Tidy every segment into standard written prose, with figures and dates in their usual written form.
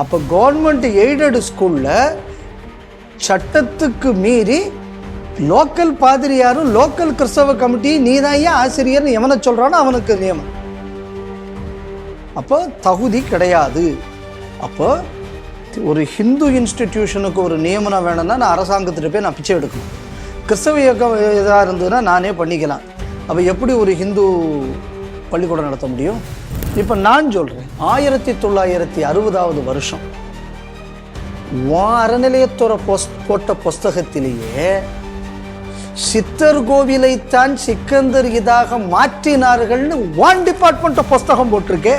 அப்போ government aided ஸ்கூலில் சட்டத்துக்கு மீறி லோக்கல் பாதிரியாரும் லோக்கல் கிறிஸ்தவ கமிட்டி நீதான் ஏன் ஆசிரியர்னு எவனை சொல்கிறானோ அவனுக்கு நியமனம். அப்போ தகுதி கிடையாது. அப்போ ஒரு ஹிந்து இன்ஸ்டிடியூஷனுக்கு ஒரு நியமனம் வேணும்னா நான் அரசாங்கத்திட்ட போய் நான் பிச்சை எடுக்கணும். கிறிஸ்தவ இயக்கம் இதாக இருந்ததுன்னா நானே பண்ணிக்கலாம். அப்போ எப்படி ஒரு ஹிந்து பள்ளிக்கூடம் நடத்த முடியும்? இப்போ நான் சொல்கிறேன், 1960 வருஷம் அறநிலையத்துறை போட்ட புஸ்தகத்திலேயே சித்தர் கோவிலைத்தான் சிக்கந்தர் இதாக மாற்றினார்கள்னு ஒன் டிபார்ட்மெண்ட் புஸ்தகம் போட்டிருக்கே.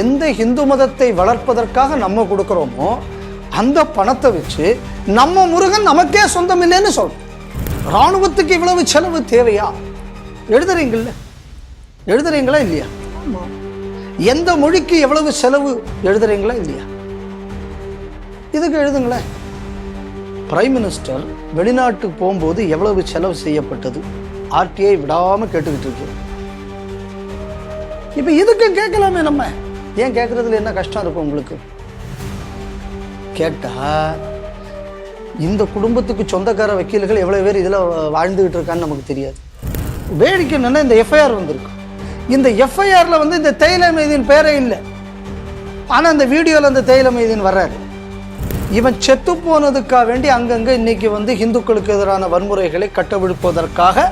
எந்த ஹிந்து மதத்தை வளர்ப்பதற்காக நம்ம கொடுக்குறோமோ அந்த பணத்தை வச்சு நம்ம முருகன் நமக்கே சொந்தம் இல்லைன்னு சொல்றோம். இராணுவத்துக்கு இவ்வளவு செலவு தேவையா? எழுதுறீங்களா இல்லையா? எந்த மொழிக்கு எவ்வளவு செலவு எழுதுறீங்களா இல்லையா? இதுக்கு எழுதுங்களேன். பிரைம் மினிஸ்டர் வெளிநாட்டுக்கு போகும்போது எவ்வளவு செலவு செய்யப்பட்டது ஆர்டிஐ விடாம கேட்டுக்கிட்டு இருக்கு. இப்ப இதுக்கு கேட்கலாமே. நம்ம ஏன் கேட்கறதுல என்ன கஷ்டம் இருக்கும் உங்களுக்கு? கேட்டா இந்த குடும்பத்துக்கு சொந்தக்கார வக்கீல்கள் எவ்வளவு பேர் இதுல வாழ்ந்துகிட்டு இருக்கான்னு நமக்கு தெரியாது. வேடிக்கை என்னன்னா, இந்த எஃப்ஐஆர் வந்திருக்கு. இந்த எஃப்ஐஆர்ல இந்த தைல மைதீன் பேரே இல்லை. ஆனா அந்த வீடியோல அந்த தைல மைதீன் வர்றாரு. இவன் செத்து போனதுக்காக வேண்டி அங்கங்க இன்னைக்கு ஹிந்துக்களுக்கு எதிரான வன்முறைகளை கட்டவிழ்ப்பதற்காக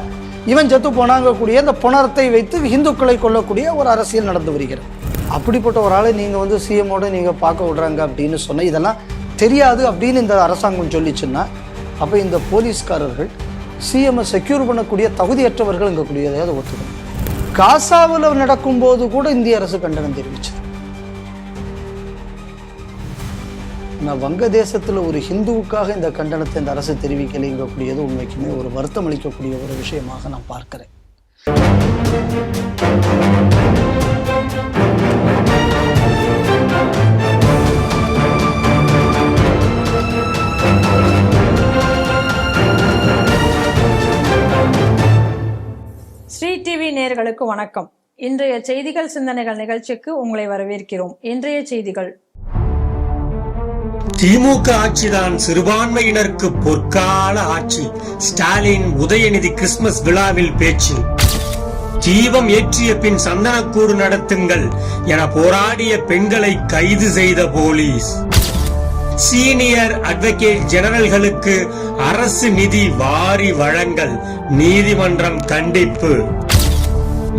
இவன் செத்து போனாங்கக்கூடிய அந்த புணரத்தை வைத்து ஹிந்துக்களை கொல்லக்கூடிய ஒரு அரசியல் நடந்து வருகிறது. அப்படிப்பட்ட ஒரு ஆளை நீங்க சிஎம்மோட நீங்க பார்க்க விடுறாங்க அப்படின்னு சொன்ன இதெல்லாம் தெரியாது அப்படின்னு இந்த அரசாங்கம் சொல்லிச்சுன்னா, அப்போ இந்த போலீஸ்காரர்கள் சிஎம்ஐ செக்யூர் பண்ணக்கூடிய தகுதியற்றவர்கள் இங்கே கூடியதையாவது ஒத்துக்கணும். காசாவில் நடக்கும்போது கூட இந்திய அரசு கண்டனம் தெரிவிச்சது. நான் வங்கதேசத்தில் ஒரு ஹிந்துவுக்காக இந்த கண்டனத்தை இந்த அரசு தெரிவிக்கலைங்கக்கூடியது உண்மைக்குமே ஒரு வருத்தம் அளிக்கக்கூடிய ஒரு விஷயமாக நான் பார்க்கிறேன். ஸ்ரீ டிவி நேயர்களுக்கு வணக்கம். இன்றைய செய்திகள் சிந்தனைகள் நிகழ்ச்சிக்கு உங்களை வரவேற்கிறோம். இன்றைய செய்திகள்: திமுக ஆட்சிதான் சிறுபான்மையினருக்கு பொற்கால ஆட்சி. ஸ்டாலின் உதயநிதி கிறிஸ்துமஸ் விழாவில் பேச்சு. தீபம் ஏற்றிய பின் சந்தனக்கூடு நடத்துங்கள் என போராடிய பெண்களை கைது செய்த போலீஸ். சீனியர் அட்வொகேட் ஜெனரல்களுக்கு அரசு நிதி வாரி வழங்கல், நீதிமன்றம் கண்டிப்பு.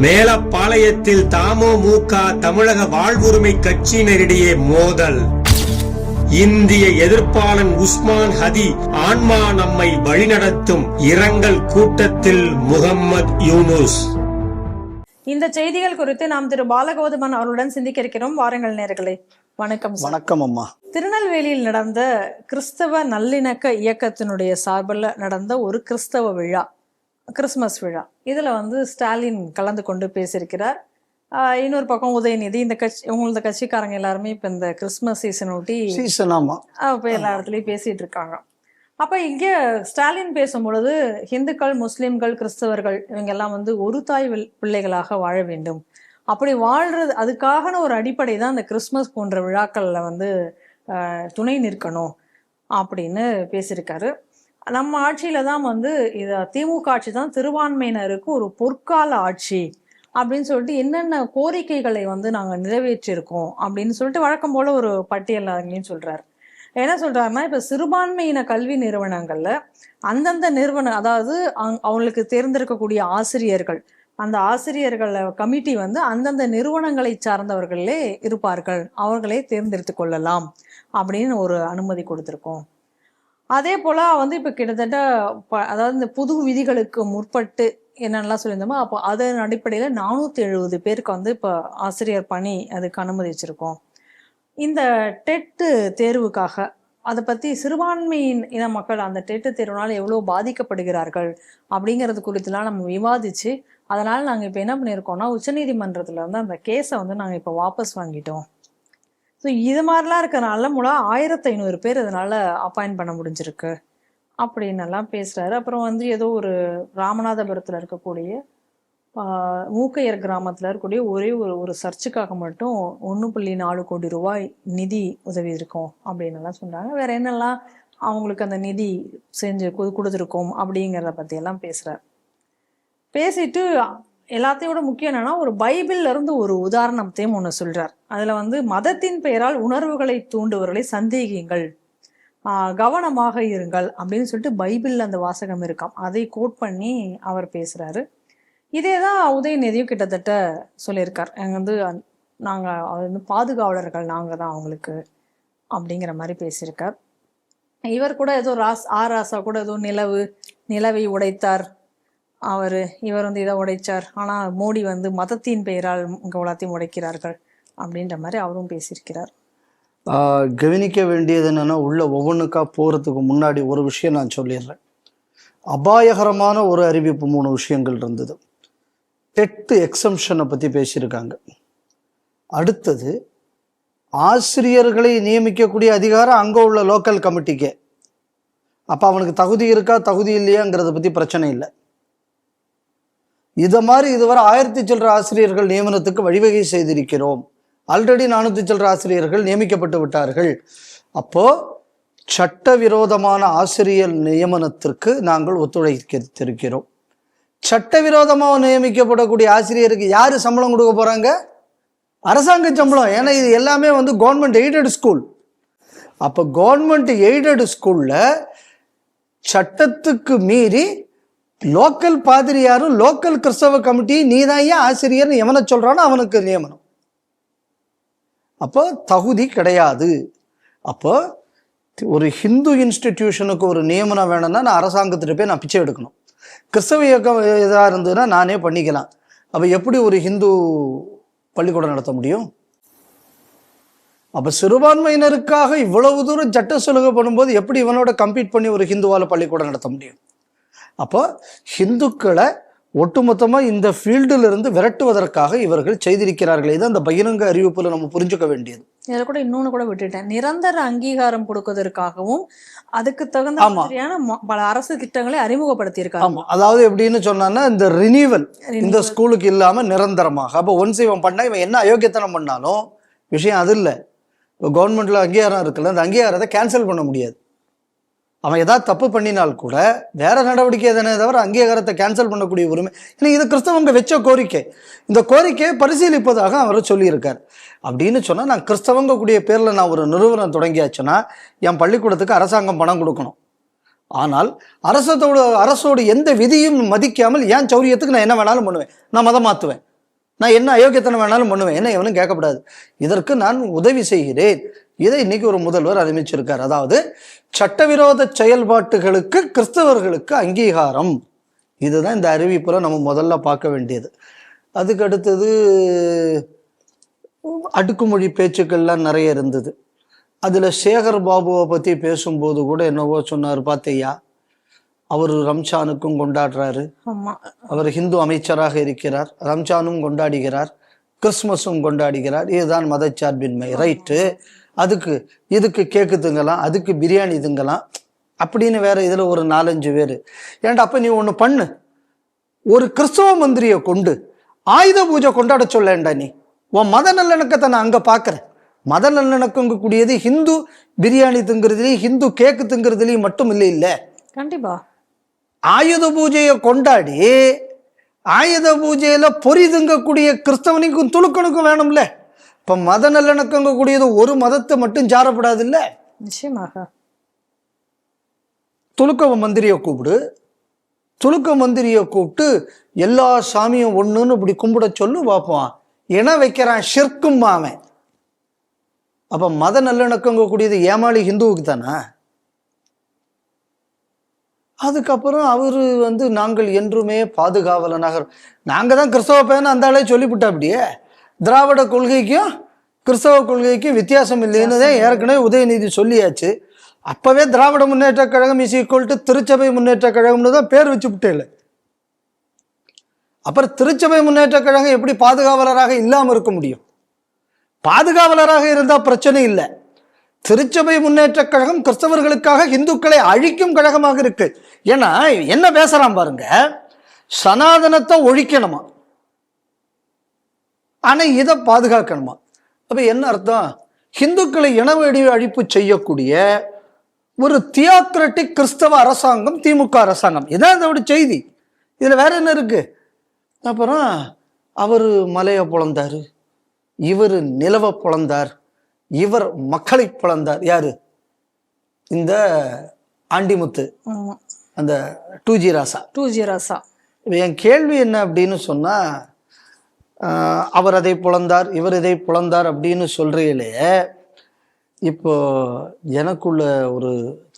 மேலப்பாளையத்தில் தமுக தமிழக வாழ்வுரிமை கட்சியினரிடையே மோதல். இந்திய எதிர்ப்பாளன் உஸ்மான் ஹதி ஆன்மா நம்மை வழிநடத்தும் இரங்கல் கூட்டத்தில் முகம்மது யூனுஸ். இந்த செய்திகள் குறித்து நாம் திரு பாலகௌதமன் அவர்களுடன் சிந்திக்க இருக்கிறோம். வாருங்கள் நேயர்களே. வணக்கம். வணக்கம் அம்மா. திருநெல்வேலியில் நடந்த கிறிஸ்தவ நல்லிணக்க இயக்கத்தினுடைய சார்பில் நடந்த ஒரு கிறிஸ்தவ விழா, கிறிஸ்துமஸ் விழா. இதுல ஸ்டாலின் கலந்து கொண்டு பேசியிருக்கிறார். இன்னொரு பக்கம் உதயநிதி, இந்த கட்சி உங்களது கட்சிக்காரங்க எல்லாருமே இப்ப இந்த கிறிஸ்துமஸ் சீசன் ஒட்டி இப்ப எல்லா இடத்துலயும் பேசிட்டு இருக்காங்க. அப்ப இங்க ஸ்டாலின் பேசும்பொழுது ஹிந்துக்கள், முஸ்லிம்கள், கிறிஸ்தவர்கள் இவங்க எல்லாம் ஒரு தாய் பிள்ளைகளாக வாழ வேண்டும், அப்படி வாழ்றது அதுக்கான ஒரு அடிப்படை தான் இந்த கிறிஸ்துமஸ் போன்ற விழாக்கள்ல துணை நிற்கணும் அப்படின்னு பேசியிருக்காரு. நம்ம ஆட்சியில தான் இது திமுக ஆட்சி தான் சிறுபான்மையினருக்கு ஒரு பொற்கால ஆட்சி அப்படின்னு சொல்லிட்டு என்னென்ன கோரிக்கைகளை நாங்க நிறைவேற்றிருக்கோம் அப்படின்னு சொல்லிட்டு வழக்கம் போல ஒரு பட்டியல் அங்கேயும் சொல்றாரு. என்ன சொல்றாருன்னா, இப்ப சிறுபான்மையின கல்வி நிறுவனங்கள்ல அந்தந்த நிறுவனம், அதாவது அவங்களுக்கு தேர்ந்தெடுக்கக்கூடிய ஆசிரியர்கள், அந்த ஆசிரியர்கள் கமிட்டி அந்தந்த நிறுவனங்களை சார்ந்தவர்களே இருப்பார்கள், அவர்களே தேர்ந்தெடுத்து கொள்ளலாம் அப்படின்னு ஒரு அனுமதி கொடுத்திருக்கோம். அதே போல இப்ப கிட்டத்தட்ட அதாவது இந்த புது விதிகளுக்கு முற்பட்டு என்னென்னலாம் சொல்லியிருந்தோமோ அப்போ அதன் அடிப்படையில 470 பேருக்கு இப்ப ஆசிரியர் பணி அதுக்கு அனுமதிச்சிருக்கோம். இந்த டெட்டு தேர்வுக்காக அதை பத்தி சிறுபான்மையின் இன மக்கள் அந்த டெட்டு தேர்வுனால எவ்வளவு பாதிக்கப்படுகிறார்கள் அப்படிங்கிறது குறித்துலாம் நம்ம விவாதிச்சு, அதனால நாங்க இப்ப என்ன பண்ணியிருக்கோம்னா, உச்சநீதிமன்றத்துல அந்த கேஸை நாங்க இப்ப வாபஸ் வாங்கிட்டோம். ஸோ இது மாதிரிலாம் இருக்கிறனால 1500 பேர் இதனால அப்பாயிண்ட் பண்ண முடிஞ்சிருக்கு அப்படின்னு எல்லாம் பேசுறாரு. அப்புறம் ஏதோ ஒரு ராமநாதபுரத்துல இருக்கக்கூடிய மூக்கையர் கிராமத்தில் இருக்கக்கூடிய ஒரே ஒரு சர்ச்சுக்காக மட்டும் 1.4 கோடி ரூபாய் நிதி உதவி இருக்கும் அப்படின்னு எல்லாம் சொல்கிறாங்க. வேற என்னெல்லாம் அவங்களுக்கு அந்த நிதி செஞ்சு கொடுத்துருக்கோம் அப்படிங்கிறத பற்றியெல்லாம் பேசுகிறார். பேசிட்டு எல்லாத்தையும் விட முக்கியம் என்னன்னா, ஒரு பைபிள்ல இருந்து ஒரு உதாரணத்தையும் ஒன்று சொல்றார். அதுல வந்து மதத்தின் பெயரால் உணர்வுகளை தூண்டுவர்களை சந்தேகியுங்கள், கவனமாக இருங்கள் அப்படின்னு சொல்லிட்டு பைபிள்ல அந்த வாசகம் இருக்காம். அதை கோட் பண்ணி அவர் பேசுறாரு. இதே தான் உதயநிதியும் கிட்டத்தட்ட சொல்லியிருக்கார். நாங்கள் வந்து பாதுகாவலர்கள் நாங்கள் தான் அவங்களுக்கு அப்படிங்கிற மாதிரி பேசியிருக்கார். இவர் கூட ஏதோ ராசா கூட ஏதோ நிலவை உடைத்தார், இவர் வந்து இதை உடைச்சார், ஆனால் மோடி வந்து மதத்தின் பெயரால் எல்லாத்தையும் உடைக்கிறார்கள் அப்படின்ற மாதிரி அவரும் பேசியிருக்கிறார். கவனிக்க வேண்டியது என்னன்னா, உள்ள ஒவ்வொன்றுக்கா போகிறதுக்கு முன்னாடி ஒரு விஷயம் நான் சொல்லிடுறேன். அபாயகரமான ஒரு அறிவிப்பு 3 விஷயங்கள் இருந்தது. டெட் எக்ஸம்ஷனை பற்றி பேசியிருக்காங்க. அடுத்தது ஆசிரியர்களை நியமிக்கக்கூடிய அதிகாரம் அங்கே உள்ள லோக்கல் கமிட்டிக்கே. அப்போ அவனுக்கு தகுதி இருக்கா தகுதி இல்லையாங்கிறத பற்றி பிரச்சனை இல்லை. இதை மாதிரி இதுவரை 1000 சில்லற ஆசிரியர்கள் நியமனத்துக்கு வழிவகை செய்திருக்கிறோம். ஆல்ரெடி 400 சில்லற ஆசிரியர்கள் நியமிக்கப்பட்டு விட்டார்கள். அப்போ சட்டவிரோதமான ஆசிரியர் நியமனத்திற்கு நாங்கள் ஒத்துழைத்திருக்கிறோம். சட்டவிரோதமாக நியமிக்கப்படக்கூடிய ஆசிரியருக்கு யாரு சம்பளம் கொடுக்க போறாங்க? அரசாங்க சம்பளம். ஏன்னா இது எல்லாமே வந்து கவர்மெண்ட் எய்டட் ஸ்கூல். அப்போ கவர்மெண்ட் எய்டட் ஸ்கூல்ல சட்டத்துக்கு மீறி லோக்கல் பாதிரியாரும் லோக்கல் கிறிஸ்தவ கமிட்டி நீதான் ஏன் ஆசிரியர்னு எவனை சொல்றானோ அவனுக்கு நியமனம். அப்போ தகுதி கிடையாது. அப்போ ஒரு ஹிந்து இன்ஸ்டிடியூஷனுக்கு ஒரு நியமனம் வேணும்னா நான் அரசாங்கத்திட்ட போய் நான் பிச்சை எடுக்கணும். கிறிஸ்தவ இயக்கம் இதாக இருந்ததுன்னா நானே பண்ணிக்கலாம். அப்போ எப்படி ஒரு ஹிந்து பள்ளிக்கூடம் நடத்த முடியும்? அப்போ சிறுபான்மையினருக்காக இவ்வளவு தூரம் சட்ட சலுகை பண்ணும்போது எப்படி இவனோட கம்பீட் பண்ணி ஒரு ஹிந்துவால பள்ளிக்கூடம் நடத்த முடியும்? அப்போ ஹிந்துக்களை ஒட்டுமொத்தமாக இந்த ஃபீல்டில் இருந்து விரட்டுவதற்காக இவர்கள் செய்திருக்கிறார்கள். இது அந்த பகிரங்க அறிவிப்புல நம்ம புரிஞ்சுக்க வேண்டியது. இதில் கூட இன்னொன்று கூட விட்டுட்டேன். நிரந்தர அங்கீகாரம் கொடுப்பதற்காகவும் அதுக்கு தகுந்த மாதிரியான பல அரசு திட்டங்களை அறிமுகப்படுத்தியிருக்காங்க. ஆமா, அதாவது எப்படின்னு சொன்னா இந்த ரினியூவல் இந்த ஸ்கூலுக்கு இல்லாம நிரந்தரமாக. அப்போ ஒன்ஸ் இவன் பண்ணா இவன் என்ன அயோக்கியத்தனம் பண்ணாலும் விஷயம் அது இல்லை. இப்போ கவர்மெண்ட்ல அங்கீகாரம் இருக்குல்ல, அந்த அங்கீகாரத்தை கேன்சல் பண்ண முடியாது. அவன் ஏதாவது தப்பு பண்ணினால் கூட வேற நடவடிக்கை தானே தவிர அங்கீகாரத்தை கேன்சல் பண்ணக்கூடிய உரிமை. ஏன்னா இது கிறிஸ்தவங்க வச்ச கோரிக்கை. இந்த கோரிக்கையை பரிசீலிப்பதாக அவர் சொல்லியிருக்கார். அப்படின்னு சொன்னால் நான் கிறிஸ்தவங்க கூடிய பேரில் நான் ஒரு நிறுவனம் தொடங்கியாச்சுன்னா என் பள்ளிக்கூடத்துக்கு அரசாங்கம் பணம் கொடுக்கணும். ஆனால் அரசோடு எந்த விதியும் மதிக்காமல் என் சௌரியத்துக்கு நான் என்ன வேணாலும் பண்ணுவேன், நான் மதம் மாற்றுவேன், நான் என்ன அயோக்கியத்தனம் வேணாலும் பண்ணுவேன், என்ன எவனும் கேட்கக்கூடாது. இதற்கு நான் உதவி செய்கிறேன். இதை இன்னைக்கு ஒரு முதல்வர் அறிவிச்சிருக்கார். அதாவது சட்டவிரோத செயல்பாட்டுகளுக்கு கிறிஸ்தவர்களுக்கு அங்கீகாரம். இதுதான் இந்த அறிவிப்புல நம்ம முதல்ல பார்க்க வேண்டியது. அதுக்கு அடுத்தது அடுக்குமொழி பேச்சுக்கள்லாம் நிறைய இருந்தது. அதுல சேகர் பாபுவை பத்தி பேசும்போது கூட என்னவோ சொன்னார் பார்த்தையா, அவர் ரம்ஜானுக்கும் கொண்டாடுறாரு, அவர் ஹிந்து அமைச்சராக இருக்கிறார், ரம்ஜானும் கொண்டாடுகிறார், கிறிஸ்மஸும் கொண்டாடுகிறார். இதுதான் மதச்சார்பின்மை. ரைட்டு. இதுக்கு கேக்கு திங்கலாம், அதுக்கு பிரியாணி திங்கலாம் அப்படின்னு வேற இதுல ஒரு 4-5 பேர். ஏன்டா அப்ப நீ ஒண்ணு பண்ணு, ஒரு கிறிஸ்தவ மந்திரியை கொண்டு ஆயுத பூஜை கொண்டாட சொல்லேன்டா. நீ உன் மத நல்லிணக்கத்தை நான் அங்க பாக்குறேன். மத நல்லிணக்கம் கூடியது ஹிந்து பிரியாணி திங்கிறதுலையும் ஹிந்து கேக்கு திங்கிறதுலையும் மட்டும் இல்லை. கண்டிப்பா ஆயுத பூஜையை கொண்டாடி ஆயுத பூஜையில பொறி திங்கக்கூடிய கிறிஸ்தவனுக்கும் துலுக்கனுக்கும் வேணும்ல. இப்ப மத நல்லிணக்கங்க கூடியது ஒரு மதத்தை மட்டும் சாரப்படாது இல்ல. நிச்சயமாக துலுக்க மந்திரியை கூப்பிட்டு எல்லா சாமியும் ஒண்ணுன்னு இப்படி கும்பிட சொல்லு பார்ப்போம். இன வைக்கிறான் ஷிர்க்கும் அவன். அப்ப மத நல்லிணக்கங்க கூடியது ஏமாளி ஹிந்துவுக்கு தானே. அதுக்கப்புறம் அவரு நாங்கள் என்றுமே பாதுகாவலனாக, நாங்க தான் கிறிஸ்தவ பையன் அந்த ஆளே சொல்லிவிட்டா. அப்படியே திராவிட கொள்கைக்கும் கிறிஸ்தவ கொள்கைக்கும் வித்தியாசம் இல்லைன்னு தான் ஏற்கனவே உதயநிதி சொல்லியாச்சு. அப்பவே Dravida Munnetra Kazhagam is equal to திருச்சபை முன்னேற்ற கழகம்னு தான் பேர் வச்சு விட்டேன். அப்புறம் திருச்சபை முன்னேற்ற கழகம் எப்படி பாதுகாவலராக இல்லாம இருக்க முடியும்? பாதுகாவலராக இருந்தா பிரச்சனை இல்லை. திருச்சபை முன்னேற்ற கழகம் கிறிஸ்தவர்களுக்காக இந்துக்களை அழிக்கும் கழகமாக இருக்கு. ஏன்னா என்ன பேசுறான் பாருங்க, சனாதனத்தை ஒழிக்கணுமா, ஆனால் இதை பாதுகாக்கணுமா? அப்போ என்ன அர்த்தம்? ஹிந்துக்களை இனவெடி அழிப்பு செய்யக்கூடிய ஒரு தியோக்ரட்டிக் கிறிஸ்தவ அரசாங்கம் திமுக அரசாங்கம். இதான் இதோட செய்தி. இதில் வேற என்ன இருக்கு? அப்புறம் அவர் மலையை பொழந்தார், இவர் நிலவை பொழந்தார், இவர் மக்களை பொழந்தார். யாரு? இந்த ஆண்டிமுத்து, அந்த 2G ராசா. 2G ராசா. என் கேள்வி என்ன அப்படின்னு சொன்னா, அவர் அதை புலந்தார், இவர் இதை புலந்தார் அப்படின்னு சொல்றீங்களே, இப்போ எனக்குள்ள ஒரு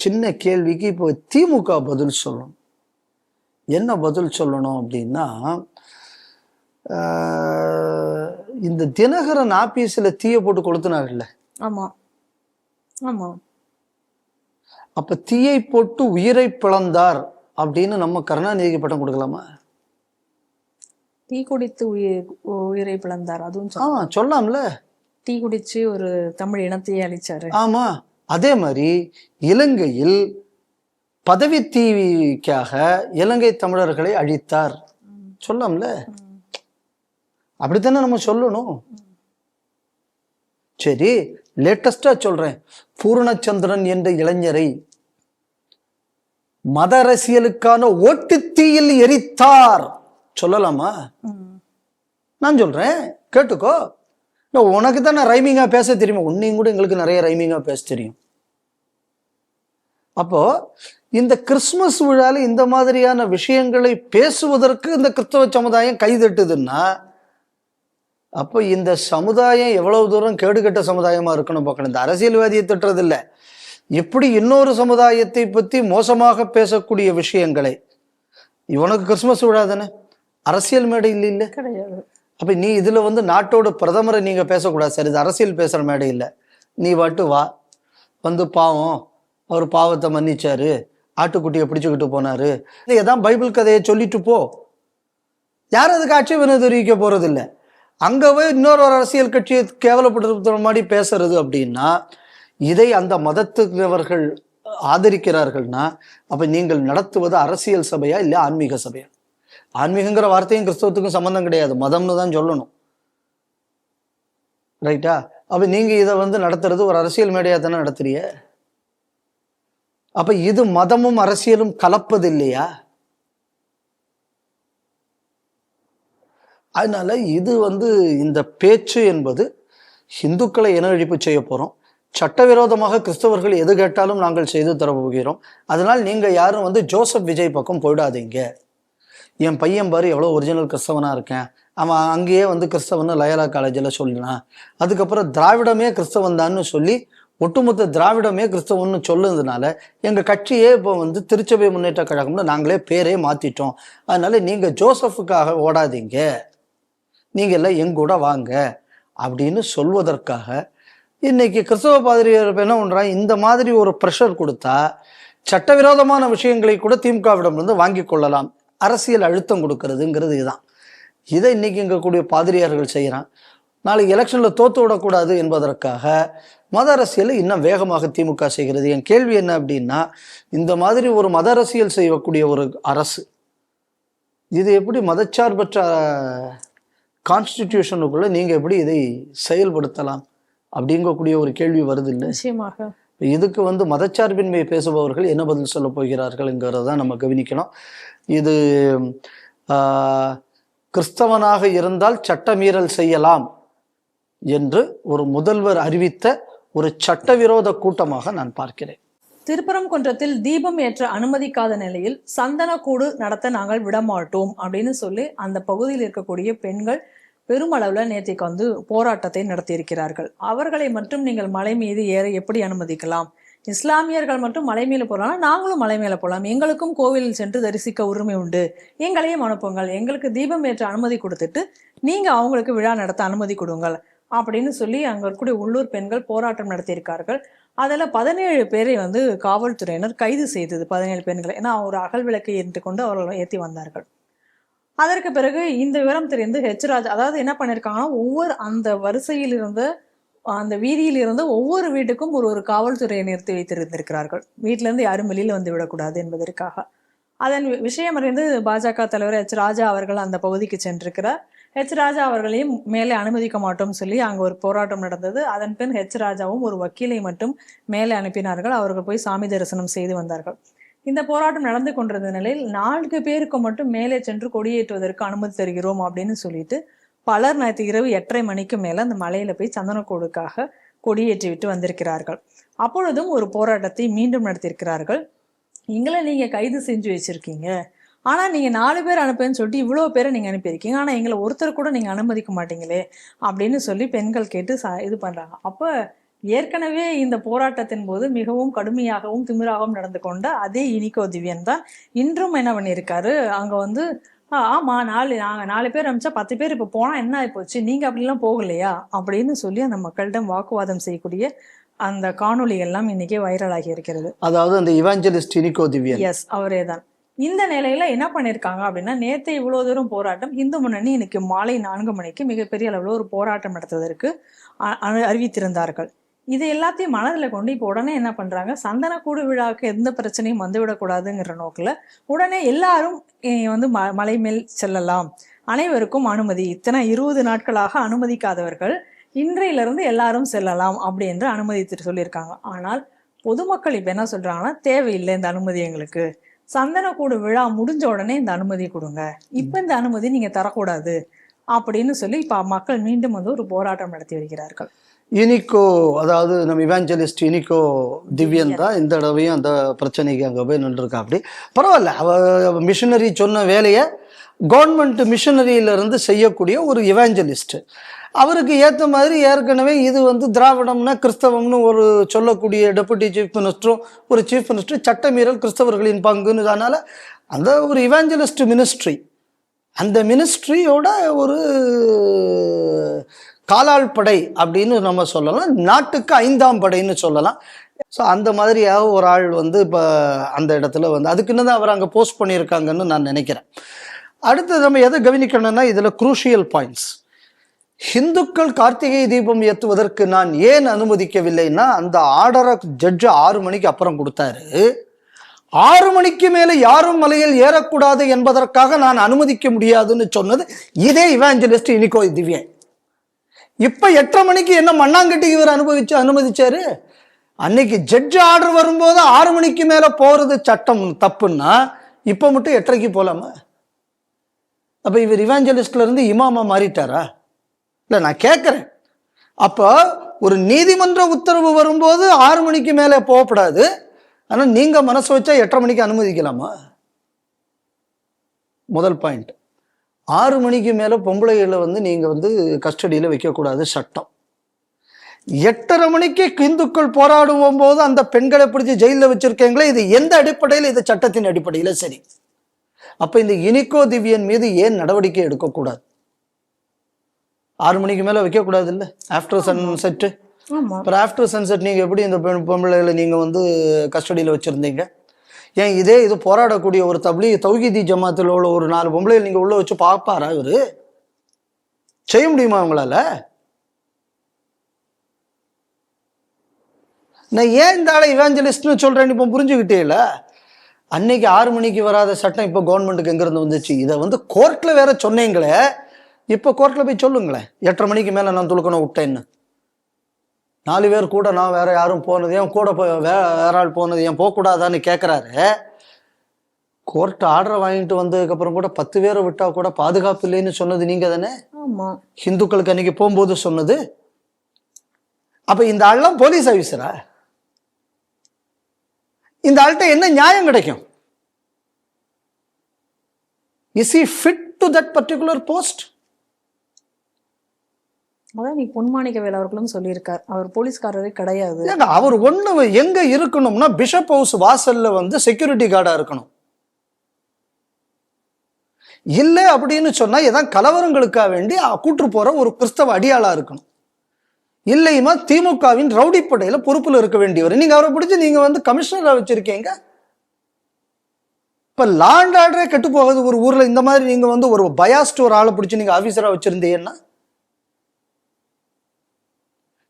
சின்ன கேள்விக்கு இப்போ திமுக பதில் சொல்லணும். என்ன பதில் சொல்லணும் அப்படின்னா, இந்த தினகரன் ஆபீஸ்ல தீய போட்டு கொளுத்தினார்ல, ஆமா ஆமா, அப்ப தீயை போட்டு உயிரை பிளந்தார் அப்படின்னு நம்ம கருணாநிதிக்கு பட்டம் கொடுக்கலாமா? டீ குடித்து உயிரை பிளந்தார், அதுவும் சொல்லலாம்ல. டீ குடிச்சு ஒரு தமிழ் இனத்தையே அழிச்சாரு. ஆமா, அதே மாதிரி இலங்கையில் பதவி தீவிக்காக இலங்கை தமிழர்களை அழித்தார் சொல்லலாம்ல. அப்படித்தானே நம்ம சொல்லணும். சரி, லேட்டஸ்டா சொல்றேன், பூர்ணச்சந்திரன் என்ற இளைஞரை மத அரசியலுக்கான ஓட்டுத்தீயில் எரித்தார் சொல்லலாமா? நான் சொல்றேன், கேட்டுக்கோ. உனக்கு தானே ரைமிங்கா பேச தெரியுமா? உன்னையும் கூட எங்களுக்கு நிறைய ரைமிங்கா பேச தெரியும். அப்போ இந்த கிறிஸ்துமஸ் விழால இந்த மாதிரியான விஷயங்களை பேசுவதற்கு இந்த கிறிஸ்தவ சமுதாயம் கைதட்டுதுன்னா, அப்போ இந்த சமுதாயம் எவ்வளவு தூரம் கேடுகட்ட சமுதாயமா இருக்கணும் பார்க்கணும். இந்த அரசியல்வாதியை திட்டுறது இல்லை, எப்படி இன்னொரு சமுதாயத்தை பத்தி மோசமாக பேசக்கூடிய விஷயங்களை. இவனுக்கு கிறிஸ்துமஸ் விழா தானே, அரசியல் மேடை இல்லை இல்லை கிடையாது. அப்ப நீ இதுல வந்து நாட்டோட பிரதமரை நீங்க பேசக்கூடாது சார், இது அரசியல் பேசுற மேடை இல்லை. நீ வாட்டு வா, வந்து பாவம் அவர் பாவத்தை மன்னிச்சாரு, ஆட்டுக்குட்டியை பிடிச்சுக்கிட்டு போனாரு, இதான் பைபிள் கதையை சொல்லிட்டு போ. யாரும் அதுக்கு ஆட்சேபனை தெரிவிக்க போறது இல்லை. அங்க போய் இன்னொரு அரசியல் கட்சியை கேவலப்படுத்துற மாதிரி பேசுறது அப்படின்னா, இதை அந்த மதத்துவர்கள் ஆதரிக்கிறார்கள்னா, அப்ப நீங்கள் நடத்துவது அரசியல் சபையா இல்லை ஆன்மீக சபையா? ஆன்மீகங்கிற வார்த்தையும் கிறிஸ்தவத்துக்கும் சம்பந்தம் கிடையாது, மதம்னு தான் சொல்லணும், ரைட்டா? அப்ப நீங்க இதை வந்து நடத்துறது ஒரு அரசியல் மேடையா தானே நடத்துறீங்க. அப்ப இது மதமும் அரசியலும் கலப்பது இல்லையா? அதனால இது வந்து இந்த பேச்சு என்பது இந்துக்களை இன அழிப்பு செய்ய போறோம், சட்டவிரோதமாக கிறிஸ்தவர்கள் எது கேட்டாலும் நாங்கள் செய்து தர போகிறோம். அதனால் நீங்க யாரும் வந்து ஜோசப் விஜய் பக்கம் போயிடாதீங்க. என் பையன் பாரு எவ்வளோ ஒரிஜினல் கிறிஸ்தவனா இருக்கேன், அவன் அங்கேயே வந்து கிறிஸ்தவன்னு லயோலா காலேஜில் சொல்லினான், அதுக்கப்புறம் திராவிடமே கிறிஸ்தவன் தான்னு சொல்லி ஒட்டுமொத்த திராவிடமே கிறிஸ்தவன்னு சொல்லுறதுனால எங்கள் கட்சியே இப்போ வந்து திருச்சபை முன்னேற்ற கழகம்னு நாங்களே பேரே மாற்றிட்டோம். அதனால நீங்கள் ஜோசப்புக்காக ஓடாதீங்க, நீங்கள் எல்லாம் எங்கூட வாங்க அப்படின்னு சொல்வதற்காக இன்னைக்கு கிறிஸ்தவ பாதிரியார் என்ன பண்ணுறாங்க, இந்த மாதிரி ஒரு ப்ரெஷர் கொடுத்தா சட்டவிரோதமான விஷயங்களை கூட திமுகவிடமிருந்து வாங்கி கொள்ளலாம், அரசியல் அழுத்தம் கொடுக்கறதுங்கிறது இதுதான். இதை இன்னைக்கு இங்கே கூடிய பாதிரியார்கள் செய்கிறான். நாளைக்கு எலெக்ஷனில் தோற்று விடக்கூடாது என்பதற்காக மத அரசியலை இன்னும் வேகமாக திமுக செய்கிறது. என் கேள்வி என்ன அப்படின்னா, இந்த மாதிரி ஒரு மத அரசியல் செய்யக்கூடிய ஒரு அரசு இது எப்படி மதச்சார்பற்ற கான்ஸ்டிடியூஷனுக்குள்ள நீங்க எப்படி இதை செயல்படுத்தலாம் அப்படிங்கக்கூடிய ஒரு கேள்வி வருது இல்லை? நிச்சயமாக. இதுக்கு வந்து மதச்சார்பின்மை பேசுபவர்கள் என்ன பதில் சொல்ல போகிறார்கள்ங்கிறத நம்ம கவனிக்கணும். இது கிறிஸ்தவனாக இருந்தால் சட்டமீறல் செய்யலாம் என்று ஒரு முதல்வர் அறிவித்த ஒரு சட்டவிரோத கூட்டமாக நான் பார்க்கிறேன். திருப்பரங்குன்றத்தில் தீபம் ஏற்ற அனுமதிக்காத நிலையில் சந்தனக்கூடு நடத்த நாங்கள் விடமாட்டோம் அப்படின்னு சொல்லி அந்த பகுதியில் இருக்கக்கூடிய பெண்கள் பெருமளவுல நேற்றைக்கு வந்து போராட்டத்தை நடத்தி இருக்கிறார்கள். அவர்களை மட்டும் நீங்கள் மலை மீது ஏற எப்படி அனுமதிக்கலாம்? இஸ்லாமியர்கள் மட்டும் மலை மேல போறாங்கன்னா நாங்களும் மலை மேல போகலாம், எங்களுக்கும் கோவிலில் சென்று தரிசிக்க உரிமை உண்டு, எங்களையும் அனுப்புங்கள், எங்களுக்கு தீபம் ஏற்ற அனுமதி கொடுத்துட்டு நீங்க அவங்களுக்கு விழா நடத்த அனுமதி கொடுங்கள் அப்படின்னு சொல்லி அங்க இருக்கக்கூடிய உள்ளூர் பெண்கள் போராட்டம் நடத்தியிருக்கார்கள். அதில் 17 பேரை வந்து காவல்துறையினர் கைது செய்தது, 17 பெண்களை. ஏன்னா ஒரு அகல் விளக்கை ஏற்றி கொண்டு அவர்கள் ஏற்றி வந்தார்கள். அதற்கு பிறகு இந்த விவரம் தெரிந்து ராஜா, அதாவது என்ன பண்ணியிருக்காங்கன்னா, ஒவ்வொரு அந்த வரிசையில் இருந்த அந்த வீதியில் இருந்து ஒவ்வொரு வீட்டுக்கும் ஒரு காவல்துறையை நிறுத்தி வைத்திருந்திருக்கிறார்கள், வீட்டிலேருந்து யாரும் வெளியில் வந்து விடக்கூடாது என்பதற்காக. அதன் விஷயம் அறிந்து பாஜக தலைவர் ராஜா அவர்கள் அந்த பகுதிக்கு சென்றிருக்கிறார். ஹெச் ராஜா அவர்களையும் மேலே அனுமதிக்க மாட்டோம் சொல்லி அங்கே ஒரு போராட்டம் நடந்தது. அதன் பின் ஹெச் ராஜாவும் ஒரு வக்கீலை மட்டும் மேலே அனுப்பினார்கள். அவர்கள் போய் சாமி தரிசனம் செய்து வந்தார்கள். இந்த போராட்டம் நடந்து கொண்டிருந்த நிலையில் 4 பேருக்கு மட்டும் மேலே சென்று கொடியேற்றுவதற்கு அனுமதி தருகிறோம் அப்படின்னு சொல்லிட்டு பலர் நேற்று இரவு 8:30 மணிக்கு மேல அந்த மலையில போய் சந்தனக்கூடுக்காக கொடியேற்றி விட்டு வந்திருக்கிறார்கள். அப்பொழுதும் ஒரு போராட்டத்தை மீண்டும் நடத்தியிருக்கிறார்கள். எங்களை நீங்க கைது செஞ்சு வச்சிருக்கீங்க, ஆனா நீங்க 4 பேர் அனுப்புன்னு சொல்லிட்டு இவ்வளவு பேரை நீங்க அனுப்பியிருக்கீங்க, ஆனா எங்களை ஒருத்தர் கூட நீங்க அனுமதிக்க மாட்டீங்களே அப்படின்னு சொல்லி பெண்கள் கேட்டு இது பண்றாங்க. அப்ப ஏற்கனவே இந்த போராட்டத்தின் போது மிகவும் கடுமையாகவும் திமிராகவும் நடந்து கொண்ட அதே இனிகோ திவ்யன் தான் இன்றும் என்ன பண்ணியிருக்காரு, அங்க வந்து ஆமா நாங்க 4 பேர் அனுப்பிச்சா 10 பேர் இப்ப போனா என்ன ஆகி போச்சு, நீங்க அப்படிலாம் போகலையா அப்படின்னு சொல்லி அந்த மக்களிடம் வாக்குவாதம் செய்யக்கூடிய அந்த காணொளி எல்லாம் இன்னைக்கு வைரல் ஆகி இருக்கிறது. அதாவது அந்த இவாஞ்சலிஸ்ட் இனிகோ திவ்யன். எஸ், அவரே தான். இந்த நிலையில என்ன பண்ணிருக்காங்க அப்படின்னா, நேற்று இவ்வளவு தூரம் போராட்டம், இந்து முன்னணி இன்னைக்கு மாலை 4 மணிக்கு மிகப்பெரிய அளவுல ஒரு போராட்டம் நடத்துவதற்கு அறிவித்திருந்தார்கள். இது எல்லாத்தையும் மனதில் கொண்டு இப்போ உடனே என்ன பண்றாங்க, சந்தனக்கூடு விழாவுக்கு எந்த பிரச்சனையும் வந்துவிடக்கூடாதுங்கிற நோக்கில் உடனே எல்லாரும் வந்து மலை மேல் செல்லலாம், அனைவருக்கும் அனுமதி, இத்தனை 20 நாட்களாக அனுமதிக்காதவர்கள் இன்றையிலிருந்து எல்லாரும் செல்லலாம் அப்படி என்று அனுமதித்து சொல்லியிருக்காங்க. ஆனால் பொதுமக்கள் இப்ப என்ன சொல்றாங்கன்னா, தேவையில்லை இந்த அனுமதி, எங்களுக்கு சந்தனக்கூடு விழா முடிஞ்ச உடனே இந்த அனுமதி கொடுங்க, இப்ப இந்த அனுமதி நீங்க தரக்கூடாது அப்படின்னு சொல்லி இப்ப மக்கள் மீண்டும் வந்து ஒரு போராட்டம் நடத்தி வருகிறார்கள். இனிகோ, அதாவது நம்ம இவாஞ்சலிஸ்ட் இனிகோ திவ்யன் தான் இந்த தடவையும் அந்த பிரச்சனைக்கு அங்கே போய் நின்றுருக்கா. அப்படி பரவாயில்ல, அவ மிஷினரி சொன்ன வேலையை கவர்மெண்ட் மிஷினரியிலிருந்து செய்யக்கூடிய ஒரு இவாஞ்சலிஸ்ட். அவருக்கு ஏற்ற மாதிரி ஏற்கனவே இது வந்து திராவிடம்னா கிறிஸ்தவம்னு ஒரு சொல்லக்கூடிய டெபுட்டி சீஃப் மினிஸ்டரும் ஒரு சீஃப் மினிஸ்டர் சட்டமீறல் கிறிஸ்தவர்களின் பங்குன்னு, அதனால அந்த ஒரு இவாஞ்சலிஸ்ட் மினிஸ்ட்ரி, அந்த மினிஸ்ட்ரியோட ஒரு காலாள் படை அப்படின்னு நம்ம சொல்லலாம், நாட்டுக்கு 5ஆம் படைன்னு சொல்லலாம். ஸோ அந்த மாதிரியாக ஒரு ஆள் வந்து இப்போ அந்த இடத்துல வந்து அதுக்குன்னு தான் அவர் அங்கே போஸ்ட் பண்ணியிருக்காங்கன்னு நான் நினைக்கிறேன். அடுத்து நம்ம எதை கவனிக்கணும்னா, இதில் குரூஷியல் பாயிண்ட்ஸ். ஹிந்துக்கள் கார்த்திகை தீபம் ஏற்றுவதற்கு நான் ஏன் அனுமதிக்கவில்லைன்னா, அந்த ஆர்டரை ஜட்ஜு 6 மணிக்கு அப்புறம் கொடுத்தாரு. 6 மணிக்கு மேலே யாரும் மலையில் ஏறக்கூடாது என்பதற்காக நான் அனுமதிக்க முடியாதுன்னு சொன்னது இதே இவாஞ்சலிஸ்ட் இனிகோ திவ்யன். இப்ப 8:30 மணிக்கு என்ன மண்ணாங்கட்டி இவர் அனுமதிச்சாரு? அன்னைக்கு ஜட்ஜ் ஆர்டர் வரும்போது 6 மணிக்கு மேல போறது சட்டம் தப்புன்னா இப்ப மட்டும் 8:30க்கு போலாமா? அப்ப இவர் இவாஞ்சலிஸ்ட்ல இருந்து இமாமா மாறிட்டாரா? இல்ல, நான் கேட்கிறேன். அப்ப ஒரு நீதிமன்ற உத்தரவு வரும்போது 6 மணிக்கு மேல போகக்கூடாது, ஆனா நீங்க மனசு வச்சா 8:30 மணிக்கு அனுமதிக்கலாமா? முதல் பாயிண்ட். 6 மணிக்கு மேல பொம்பளைகளை வந்து நீங்க வந்து கஸ்டடியில வைக்கக்கூடாது சட்டம். 8:30 மணிக்கு இந்துக்கள் போராடுவோம் போது அந்த பெண்களை பிடிச்சி ஜெயிலில் வச்சிருக்கீங்களே, இது எந்த அடிப்படையில்? இது சட்டத்தின் அடிப்படையில். சரி, அப்ப இந்த இனிகோ திவ்யன் மீது ஏன் நடவடிக்கை எடுக்கக்கூடாது? 6 மணிக்கு மேல வைக்கக்கூடாது இல்ல? After sunset. அப்புறம் ஆஃப்டர் சன்செட் நீங்க எப்படி இந்த பொம்பளைகளை நீங்க வந்து கஸ்டடியில வச்சிருந்தீங்க? ஏன் இது போராடக்கூடிய ஒரு தௌஹீதி ஜமாத்தில் உள்ள ஒரு 4 பொம்பளைகள் நீங்க உள்ள வச்சு பார்ப்பாரா? இவரு செய்ய முடியுமா அவங்களால? நான் ஏன் இந்த ஆளை இவாஞ்சலிஸ்ட்னு சொல்றேன்னு இப்போ புரிஞ்சுக்கிட்டேல. அன்னைக்கு 6 மணிக்கு வராத சட்டம் இப்போ கவர்மெண்ட்டுக்கு எங்கிருந்து வந்துச்சு? இதை வந்து கோர்ட்ல வேற சொன்னீங்களே, இப்போ கோர்ட்ல போய் சொல்லுங்களேன், 8:30 மணிக்கு மேல நான் துளுக்கணும் விட்டேன்னு. 4 பேர் கூட நான் வேற யாரும் போனது ஏன் கூட வேற ஆள் போனது ஏன் போகக்கூடாதான்னு கேட்குறாரு. கோர்ட் ஆர்டர் வாங்கிட்டு வந்ததுக்கு அப்புறம் கூட 10 பேரை விட்டா கூட பாதுகாப்பு இல்லைன்னு சொன்னது நீங்க தானே? ஹிந்துக்களுக்கு அன்னைக்கு போகும்போது சொன்னது. அப்ப இந்த ஆள்லாம் போலீஸ் ஆபீசரா? இந்த ஆள்கிட்ட என்ன நியாயம் கிடைக்கும்? Is he fit to that particular post? அதான் நீ பொன்மாணிக்கவேல் அவர்களும் சொல்லியிருக்கார், அவர் போலீஸ்காரரே கிடையாது. அவர் ஒண்ணு எங்க இருக்கணும்னா பிஷப் ஹவுஸ் வாசல்ல வந்து செக்யூரிட்டி கார்டா இருக்கணும். இல்லை அப்படின்னு சொன்னா ஏதாவது கலவரங்களுக்காக வேண்டி கூட்டு போற ஒரு கிறிஸ்தவ அடியாளா இருக்கணும். இல்லையுமா திமுகவின் ரவுடி படையில பொறுப்புல இருக்க வேண்டியவர். நீங்க அவரை பிடிச்சி நீங்க வந்து கமிஷனரா வச்சிருக்கீங்க. இப்ப லா அண்ட் ஆர்டரே கெட்டு போகுது ஒரு ஊர்ல. இந்த மாதிரி நீங்க வந்து ஒரு பயாஸ்ட் ஒரு ஆளை பிடிச்சி நீங்க ஆபீசரா வச்சிருந்தீங்கன்னா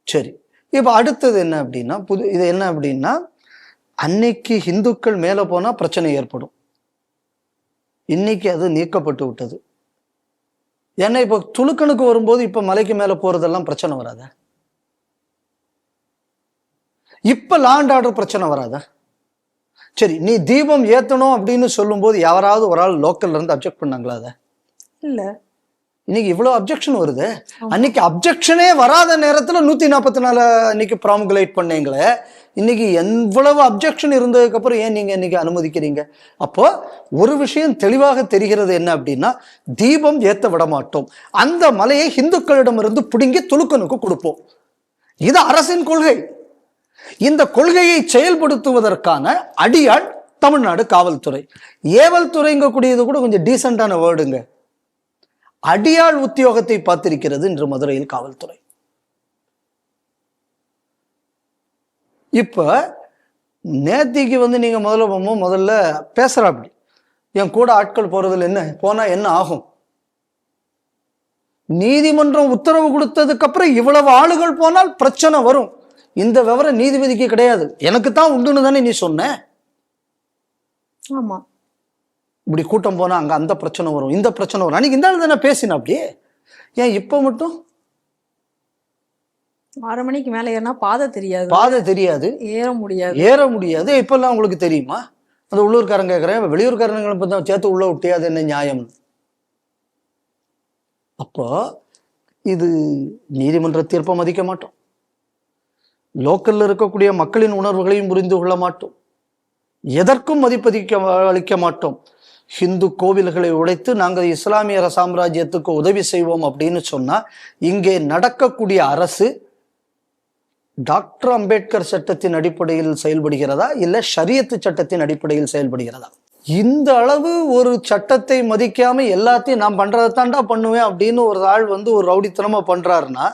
சரி. இப்ப அடுத்தது என்ன அப்படின்னா, இது என்ன அப்படின்னா, அன்னைக்கு இந்துக்கள் மேல போனா பிரச்சனை ஏற்படும். இன்னைக்கு அது நீக்கப்பட்டு விட்டது. ஏன்னா இப்போ துலுக்கனுக்கு வரும்போது இப்ப மலைக்கு மேல போறதெல்லாம் பிரச்சனை வராதா? இப்ப லாண்ட் ஆர்டர் பிரச்சனை வராதா? சரி, நீ தீபம் ஏத்தணும் அப்படின்னு சொல்லும் போது யாராவது ஒரு ஆள் லோக்கல்ல இருந்து அப்செக்ட் பண்ணாங்களா? அத இல்ல. இன்னைக்கு இவ்வளவு அப்செக்ஷன் வருது. அன்னைக்கு அப்செக்ஷனே வராத நேரத்துல 144 அன்னைக்கு ப்ராமுகுலேட் பண்ணீங்களே, இன்னைக்கு எவ்வளவு அப்செக்ஷன் இருந்ததுக்கு அப்புறம் ஏன் நீங்க இன்னைக்கு அனுமதிக்கிறீங்க? அப்போ ஒரு விஷயம் தெளிவாக தெரிகிறது என்ன அப்படின்னா, தீபம் ஏத்த விட மாட்டோம், அந்த மலையை இந்துக்களிடமிருந்து பிடுங்கி துலுக்கனுக்கு கொடுப்போம். இது அரசின் கொள்கை. இந்த கொள்கையை செயல்படுத்துவதற்கான அடியாள் தமிழ்நாடு காவல்துறை. ஏவல் துறைங்க கூடியது கூட கொஞ்சம் டீசென்டான வேர்டுங்க. அடியாள் உத்தியோகத்தை பார்த்திருக்கிறது இன்று மதுரையில் காவல்துறை. இப்ப நேத்திக்கு நீங்க முதல்ல பேசுறாப்படி, என் கூட ஆட்கள் போறதுல என்ன போனா என்ன ஆகும்? நீதிமன்றம் உத்தரவு கொடுத்ததுக்கு அப்புறம் இவ்வளவு ஆளுகள் போனால் பிரச்சனை வரும். இந்த விவரம் நீதிபதிக்கு கிடையாது, எனக்கு தான் உண்டுன்னு தானே நீ சொன்ன. ஆமா, இப்படி கூட்டம் போனா அங்க அந்த பிரச்சனை வரும், இந்த பிரச்சனை வரும். அன்னைக்கு இந்த ஆள் தானே பேசின. அப்படியே ஏன் இப்ப மட்டும் 6 மணிக்கு மேல ஏறினா பாதை தெரியாது, ஏற முடியாது. இப்பெல்லாம் உங்களுக்கு தெரியுமா? அந்த உள்ளூர்காரங்க கேட்கறேன், வெளியூர்காரங்களை சேர்த்து உள்ள விட்டியாது என்ன நியாயம்? அப்போ இது நீதிமன்ற தீர்ப்பை மதிக்க மாட்டோம், லோக்கல்ல இருக்கக்கூடிய மக்களின் உணர்வுகளையும் புரிந்து கொள்ள மாட்டோம், எதற்கும் அளிக்க மாட்டோம். ஹிந்து கோவில்களை உடைத்து நாங்கள் இஸ்லாமிய சாம்ராஜ்யத்துக்கு உதவி செய்வோம் அப்படின்னு சொன்னா, இங்கே நடக்கக்கூடிய அரசு டாக்டர் அம்பேத்கர் சட்டத்தின் அடிப்படையில் செயல்படுகிறதா இல்ல ஷரியத்து சட்டத்தின் அடிப்படையில் செயல்படுகிறதா? இந்த அளவு ஒரு சட்டத்தை மதிக்காம எல்லாத்தையும் நான் பண்றதைத்தாண்டா பண்ணுவேன் அப்படின்னு ஒரு ஆள் ஒரு ரவுடித்தனமா பண்றாருன்னா,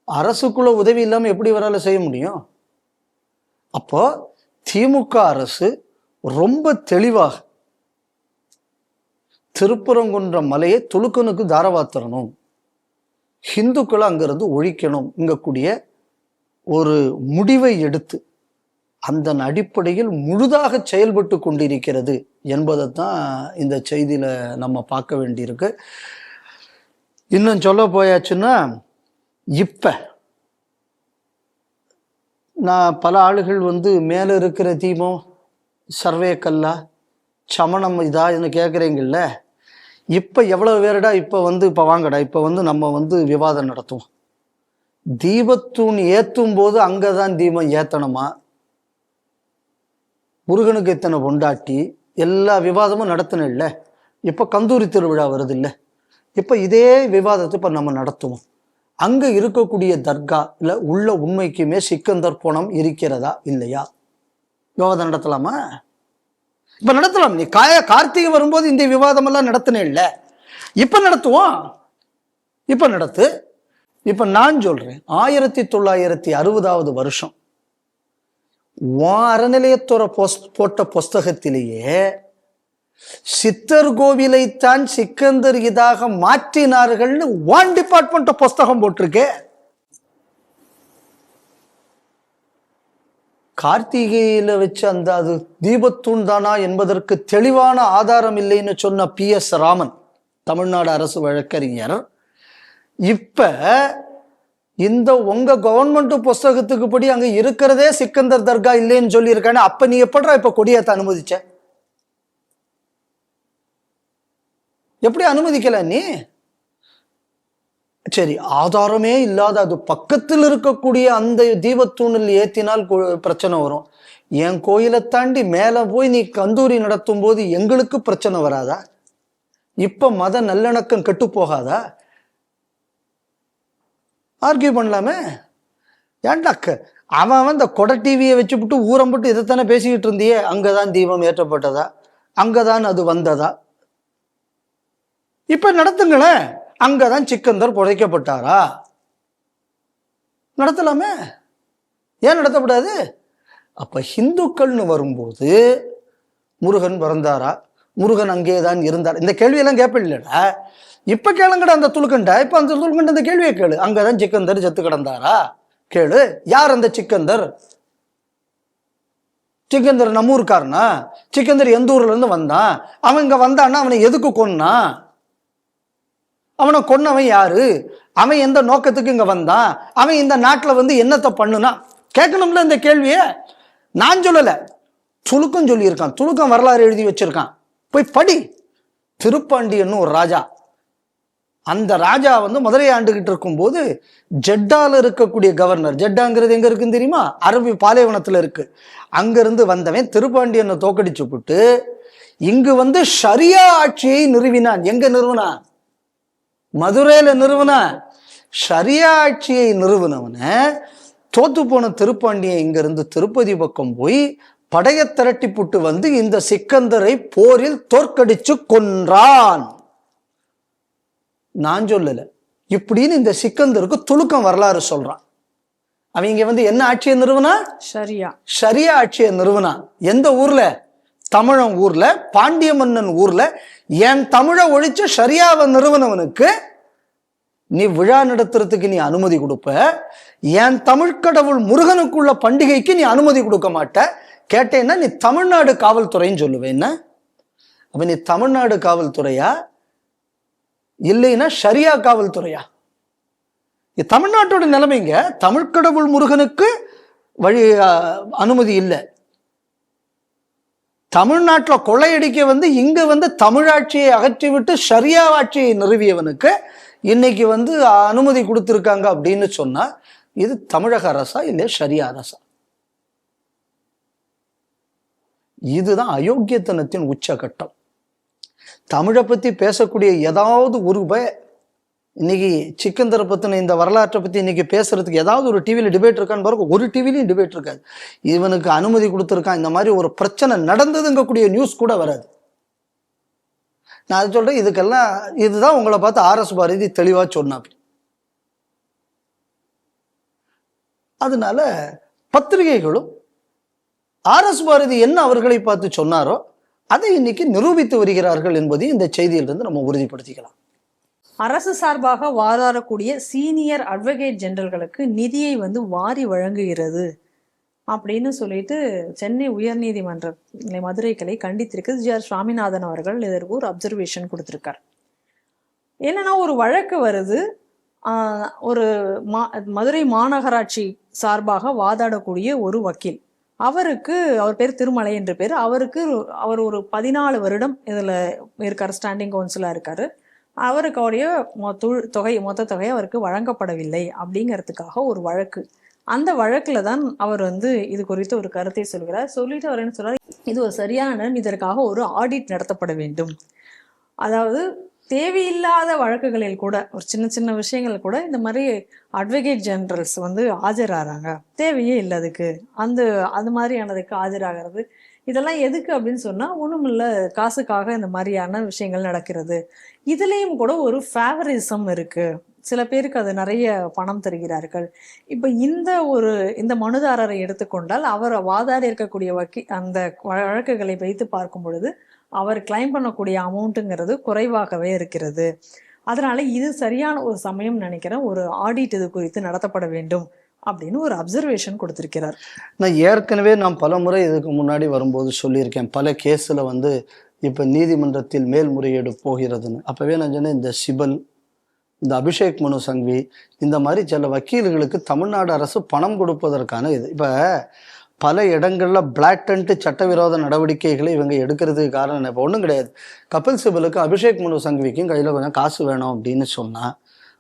அரசுக்குள்ள உதவி இல்லாம எப்படி வரால செய்ய முடியும்? அப்போ திமுக அரசு ரொம்ப தெளிவாக திருப்பரங்குன்ற மலையை துலுக்கனுக்கு தாரவாத்தரணும், ஹிந்துக்களை அங்கிருந்து ஒழிக்கணும் இங்கக்கூடிய ஒரு முடிவை எடுத்து அந்த அடிப்படையில் முழுதாக செயல்பட்டு கொண்டிருக்கிறது என்பதைத்தான் இந்த செய்தியில நம்ம பார்க்க வேண்டியிருக்கு. இன்னும் சொல்ல போயாச்சுன்னா, இப்ப நான் பல ஆளுகள் மேல இருக்கிற தீபம் சர்வே கல்லா சமணம் இதா கேட்குறீங்கல்ல, இப்ப எவ்வளவு பேருடா இப்ப இப்ப வாங்கடா இப்ப நம்ம விவாதம் நடத்துவோம். தீபத்தூண் ஏத்தும் போது அங்கதான் தீபம் ஏத்தணுமா, முருகனுக்கு எத்தனை பொண்டாட்டி, எல்லா விவாதமும் நடத்தின இல்ல. இப்ப கந்தூரி திருவிழா வருது இல்ல, இப்ப இதே விவாதத்தை இப்ப நம்ம நடத்துவோம். அங்க இருக்கக்கூடிய தர்கா இல்ல உள்ள உண்மைக்குமே சிக்கந்தர் போனம் இருக்கிறதா இல்லையா? விவாதம் நடத்தலாமா? இப்ப நடத்தலாம். நீ கார்த்திகை வரும்போது இந்த விவாதம் எல்லாம் நடத்தின இல்ல, இப்ப நடத்துவோம். இப்ப நடத்து. இப்ப நான் சொல்றேன், 1960வது வருஷம் அறநிலையத்துறை போட்ட புஸ்தகத்திலேயே சித்தர் கோவிலைத்தான் சிக்கந்தர் இதாக மாற்றினார்கள்னு ஒன் டிபார்ட்மெண்ட் புஸ்தகம் போட்டிருக்கே. கார்த்திகையில வச்சு அது தீபத்தூண் தானா என்பதற்கு தெளிவான ஆதாரம் இல்லைன்னு சொன்ன PS ராமன், தமிழ்நாடு அரசு வழக்கறிஞர், இப்ப இந்த உங்க கவர்மெண்ட் புஸ்தகத்துக்கு படி அங்க இருக்கிறதே சிக்கந்தர் தர்கா இல்லைன்னு சொல்லி இருக்கானே, அப்ப நீ எப்படா இப்ப கொடியேத்த அனுமதிச்ச? எப்படி அனுமதிக்கல நீ? சரி, ஆதாரமே இல்லாத அது பக்கத்தில் இருக்கக்கூடிய அந்த தீபத்தூணில் ஏத்தினால் பிரச்சனை வரும். என் கோயிலை தாண்டி மேல போய் நீ கந்தூரி நடத்தும் போது எங்களுக்கு பிரச்சனை வராதா? இப்ப மத நல்லிணக்கம் கெட்டு போகாதா? ஆர்கியூ பண்ணலாமே. ஏன்டாக்க அவன் இந்த கொடை டிவியை வச்சுவிட்டு ஊரம்பிட்டு இதைத்தானே பேசிக்கிட்டு இருந்தியே, அங்கதான் தீபம் ஏற்றப்பட்டதா, அங்கதான் அது வந்ததா? இப்ப நடத்துங்களேன், அங்கதான் சிக்கந்தர் புதைக்கப்பட்டாரா, நடத்தலாமே. ஏன் நடத்தப்படாது? அப்ப ஹிந்துக்கள்னு வரும்போது முருகன் பிறந்தாரா, முருகன் அங்கேதான் இருந்தார், இந்த கேள்வியெல்லாம் கேட்ப இல்லடா. இப்ப கேளுங்கடா அந்த துலுக்கண்டா, இப்ப அந்த துலுக்கண்ட அந்த கேள்வியை கேளு. அங்கதான் சிக்கந்தர் செத்து கிடந்தாரா கேளு. யார் அந்த சிக்கந்தர்? சிக்கந்தர் நம்ம ஊருக்காரனா? சிக்கந்தர் எந்த ஊர்ல இருந்து வந்தான்? அவன் இங்க வந்தான்னா அவனை எதுக்கு கொன்னா? அவனை கொன்னவன் யாரு, அவன் எந்த நோக்கத்துக்கு இங்க வந்தான், அவன் இந்த நாட்டில் வந்து என்னத்தை பண்ணுனா கேட்கணும்ல இந்த கேள்வியை. நான் சொல்லலை, துலுக்கம் சொல்லியிருக்கான், துலுக்கம் வரலாறு எழுதி வச்சிருக்கான், போய் படி. திருப்பாண்டியன்னு ஒரு ராஜா, அந்த ராஜா வந்து மதுரை ஆண்டுகிட்டு இருக்கும்போது ஜெட்டால இருக்கக்கூடிய கவர்னர், ஜெட்டாங்கிறது எங்க இருக்குன்னு தெரியுமா, அரபி பாலைவனத்துல இருக்கு, அங்கிருந்து வந்தவன் திருப்பாண்டியனை தோக்கடிச்சு விட்டு இங்கு வந்து ஷரியா ஆட்சியை நிறுவினான். எங்க நிறுவனான்? மதுரையில நிறுவனான். ஷரியா ஆட்சியை நிறுவனவன தோத்து போன திருப்பாண்டியன் இங்க இருந்து திருப்பதி பக்கம் போய் படையை திரட்டி புட்டு வந்து இந்த சிக்கந்தரை போரில் தோற்கடிச்சு கொன்றான். நான் சொல்லல, இப்படின்னு இந்த சிக்கந்தருக்கு துலுக்கம் வரலாறு சொல்றான். அவங்க வந்து என்ன ஆட்சியை நிறுவனா? ஷரியா ஆட்சியை நிறுவனா. எந்த ஊர்ல? தமிழன் ஊர்ல, பாண்டிய மன்னன் ஊர்ல. என் தமிழை ஒழிச்சு ஷரியாவை நிறுவனவனுக்கு நீ விழா நடத்துறதுக்கு நீ அனுமதி கொடுப்ப, என் தமிழ்கடவுள் முருகனுக்குள்ள பண்டிகைக்கு நீ அனுமதி கொடுக்க மாட்ட. கேட்டேன்னா நீ தமிழ்நாடு காவல்துறைன்னு சொல்லுவேன். அப்ப நீ தமிழ்நாடு காவல்துறையா இல்லைன்னா ஷரியா காவல்துறையா? தமிழ்நாட்டோட நிலைமைங்க. தமிழ்கடவுள் முருகனுக்கு வழி அனுமதி இல்லை. தமிழ்நாட்டில் கொள்ளையடிக்க வந்து இங்க வந்து தமிழாட்சியை அகற்றிவிட்டு ஷரியா ஆட்சியை நிறுவியவனுக்கு இன்னைக்கு வந்து அனுமதி கொடுத்துருக்காங்க அப்படின்னு சொன்னா இது தமிழக அரசா இல்லை ஷரியா அரசா? இதுதான் அயோக்கியத்தனத்தின் உச்சகட்டம். தமிழை பத்தி பேசக்கூடிய ஏதாவது ஒரு இன்னைக்கு சிக்கந்தரை பத்தின இந்த வரலாற்றை பத்தி இன்னைக்கு பேசுறதுக்கு ஏதாவது ஒரு டிவியில டிபேட் இருக்கான்னு பாருங்க. ஒரு டிவிலையும் டிபேட் இருக்காது. இவனுக்கு அனுமதி கொடுத்துருக்கான், இந்த மாதிரி ஒரு பிரச்சனை நடந்ததுங்கக்கூடிய நியூஸ் கூட வராது. நான் அது சொல்றேன், இதுக்கெல்லாம் இதுதான் உங்களை பார்த்து RS பாரதி தெளிவா சொன்னாப்படி. அதனால பத்திரிகைகளும் RS பாரதி என்ன அவர்களை பார்த்து சொன்னாரோ அதை இன்னைக்கு நிரூபித்து வருகிறார்கள் என்பதை இந்த செய்தியிலிருந்து நம்ம உறுதிப்படுத்திக்கலாம். அரசு சார்பாக வாதாடக்கூடிய சீனியர் அட்வொகேட் ஜெனரல்களுக்கு நிதியை வந்து வாரி வழங்குகிறது அப்படின்னு சொல்லிட்டு சென்னை உயர்நீதிமன்ற மதுரை கிளை கண்டித்திருக்கு. GR சுவாமிநாதன் அவர்கள் இதற்கு ஒரு அப்சர்வேஷன் கொடுத்திருக்கார். என்னன்னா, ஒரு வழக்கு வருது, ஒரு மதுரை மாநகராட்சி சார்பாக வாதாடக்கூடிய ஒரு வக்கீல், அவர் பேர் திருமலை என்று பேர், அவர் ஒரு 14 வருடம் இதுல இருக்காரு, ஸ்டாண்டிங் கவுன்சிலா இருக்காரு. அவருடைய மொத்த தொகை அவருக்கு வழங்கப்படவில்லை அப்படிங்கிறதுக்காக ஒரு வழக்கு. அந்த வழக்குல தான் அவர் வந்து இது குறித்து ஒரு கருத்தை சொல்கிறார். சொல்லிட்டு அவர் என்ன சொல்றாரு, இது ஒரு சரியான, இதற்காக ஒரு ஆடிட் நடத்தப்பட வேண்டும். அதாவது தேவையில்லாத வழக்குகளில் கூட, ஒரு சின்ன சின்ன விஷயங்கள் கூட இந்த மாதிரி அட்வொகேட் ஜெனரல்ஸ் வந்து ஆஜராகிறாங்க, தேவையே இல்லை அதுக்கு, அது மாதிரியானதுக்கு ஆஜராகிறது. இதெல்லாம் எதுக்கு அப்படின்னு சொன்னா, ஒண்ணும் இல்லை, காசுக்காக இந்த மாதிரியான விஷயங்கள் நடக்கிறது. இதுலேயும் கூட ஒரு ஃபேவரிசம் இருக்கு. சில பேருக்கு அது நிறைய பணம் தருகிறார்கள். இப்போ இந்த மனுதாரரை எடுத்துக்கொண்டால், அவர் வாதாடி இருக்கக்கூடிய அந்த வழக்குகளை வைத்து பார்க்கும் பொழுது அவர் கிளைம் பண்ணக்கூடிய அமௌண்ட்டுங்கிறது குறைவாகவே இருக்கிறது. அதனால இது சரியான ஒரு சமயம் நினைக்கிறேன், ஒரு ஆடிட் இது குறித்து நடத்தப்பட வேண்டும் அப்படின்னு ஒரு அப்சர்வேஷன் கொடுத்திருக்கிறார். நான் ஏற்கனவே பல முறை இதுக்கு முன்னாடி வரும்போது சொல்லியிருக்கேன், பல கேஸில் வந்து இப்போ நீதிமன்றத்தில் மேல்முறையீடு போகிறதுன்னு. அப்போவே நான் சொன்னேன், இந்த சிபல், இந்த அபிஷேக் மனு சங்வி, இந்த மாதிரி சில வக்கீல்களுக்கு தமிழ்நாடு அரசு பணம் கொடுப்பதற்கான இது. இப்போ பல இடங்களில் பிளாக்டன்ட்டு சட்டவிரோத நடவடிக்கைகளை இவங்க எடுக்கிறதுக்கு காரணம் இப்போ ஒன்றும் கிடையாது. கபில் சிபலுக்கு அபிஷேக் மனு சங்விக்கும் கையில் கொஞ்சம் காசு வேணும் அப்படின்னு சொன்னால்,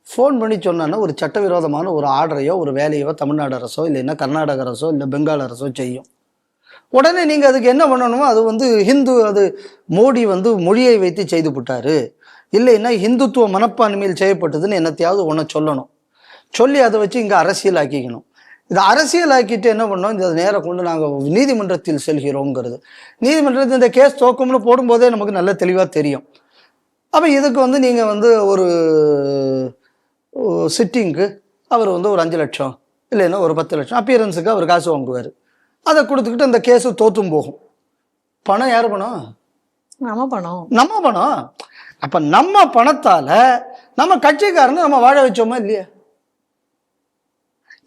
ஃபோன் பண்ணி சொன்னான்னா ஒரு சட்டவிரோதமான ஒரு ஆர்டரையோ ஒரு வேலையோ தமிழ்நாடு அரசோ இல்லைன்னா கர்நாடக அரசோ இல்லை பெங்கால் அரசோ செய்யும். உடனே நீங்கள் அதுக்கு என்ன பண்ணணுமோ, அது வந்து அது மோடி வந்து மொழியை வைத்து செய்து விட்டாரு, இல்லைன்னா இந்துத்துவ மனப்பான்மையில் செய்யப்பட்டதுன்னு என்னத்தையாவது ஒன்று சொல்லணும். சொல்லி அதை வச்சு இங்கே அரசியலாக்கிக்கணும். இதை அரசியலாக்கிட்டு என்ன பண்ணோம், இந்த நேரம் கொண்டு நாங்கள் நீதிமன்றத்தில் செல்கிறோங்கிறது. நீதிமன்றத்தில் இந்த கேஸ் தோக்கம்னு போடும்போதே நமக்கு நல்ல தெளிவாக தெரியும். அப்போ இதுக்கு வந்து நீங்கள் வந்து ஒரு சிட்டிங்க்கு அவர் வந்து ஒரு 5 லட்சம் இல்லைன்னா ஒரு 10 லட்சம் அப்பியரன்ஸுக்கு அவர் காசு வாங்குவார். அதை கொடுத்துக்கிட்டு அந்த கேஸு தோற்றும் போகும். பணம் யார் பணம்? நம்ம பணம். அப்போ நம்ம பணத்தால் நம்ம கட்சிக்காரனை நம்ம வாழ வச்சோமா இல்லையா?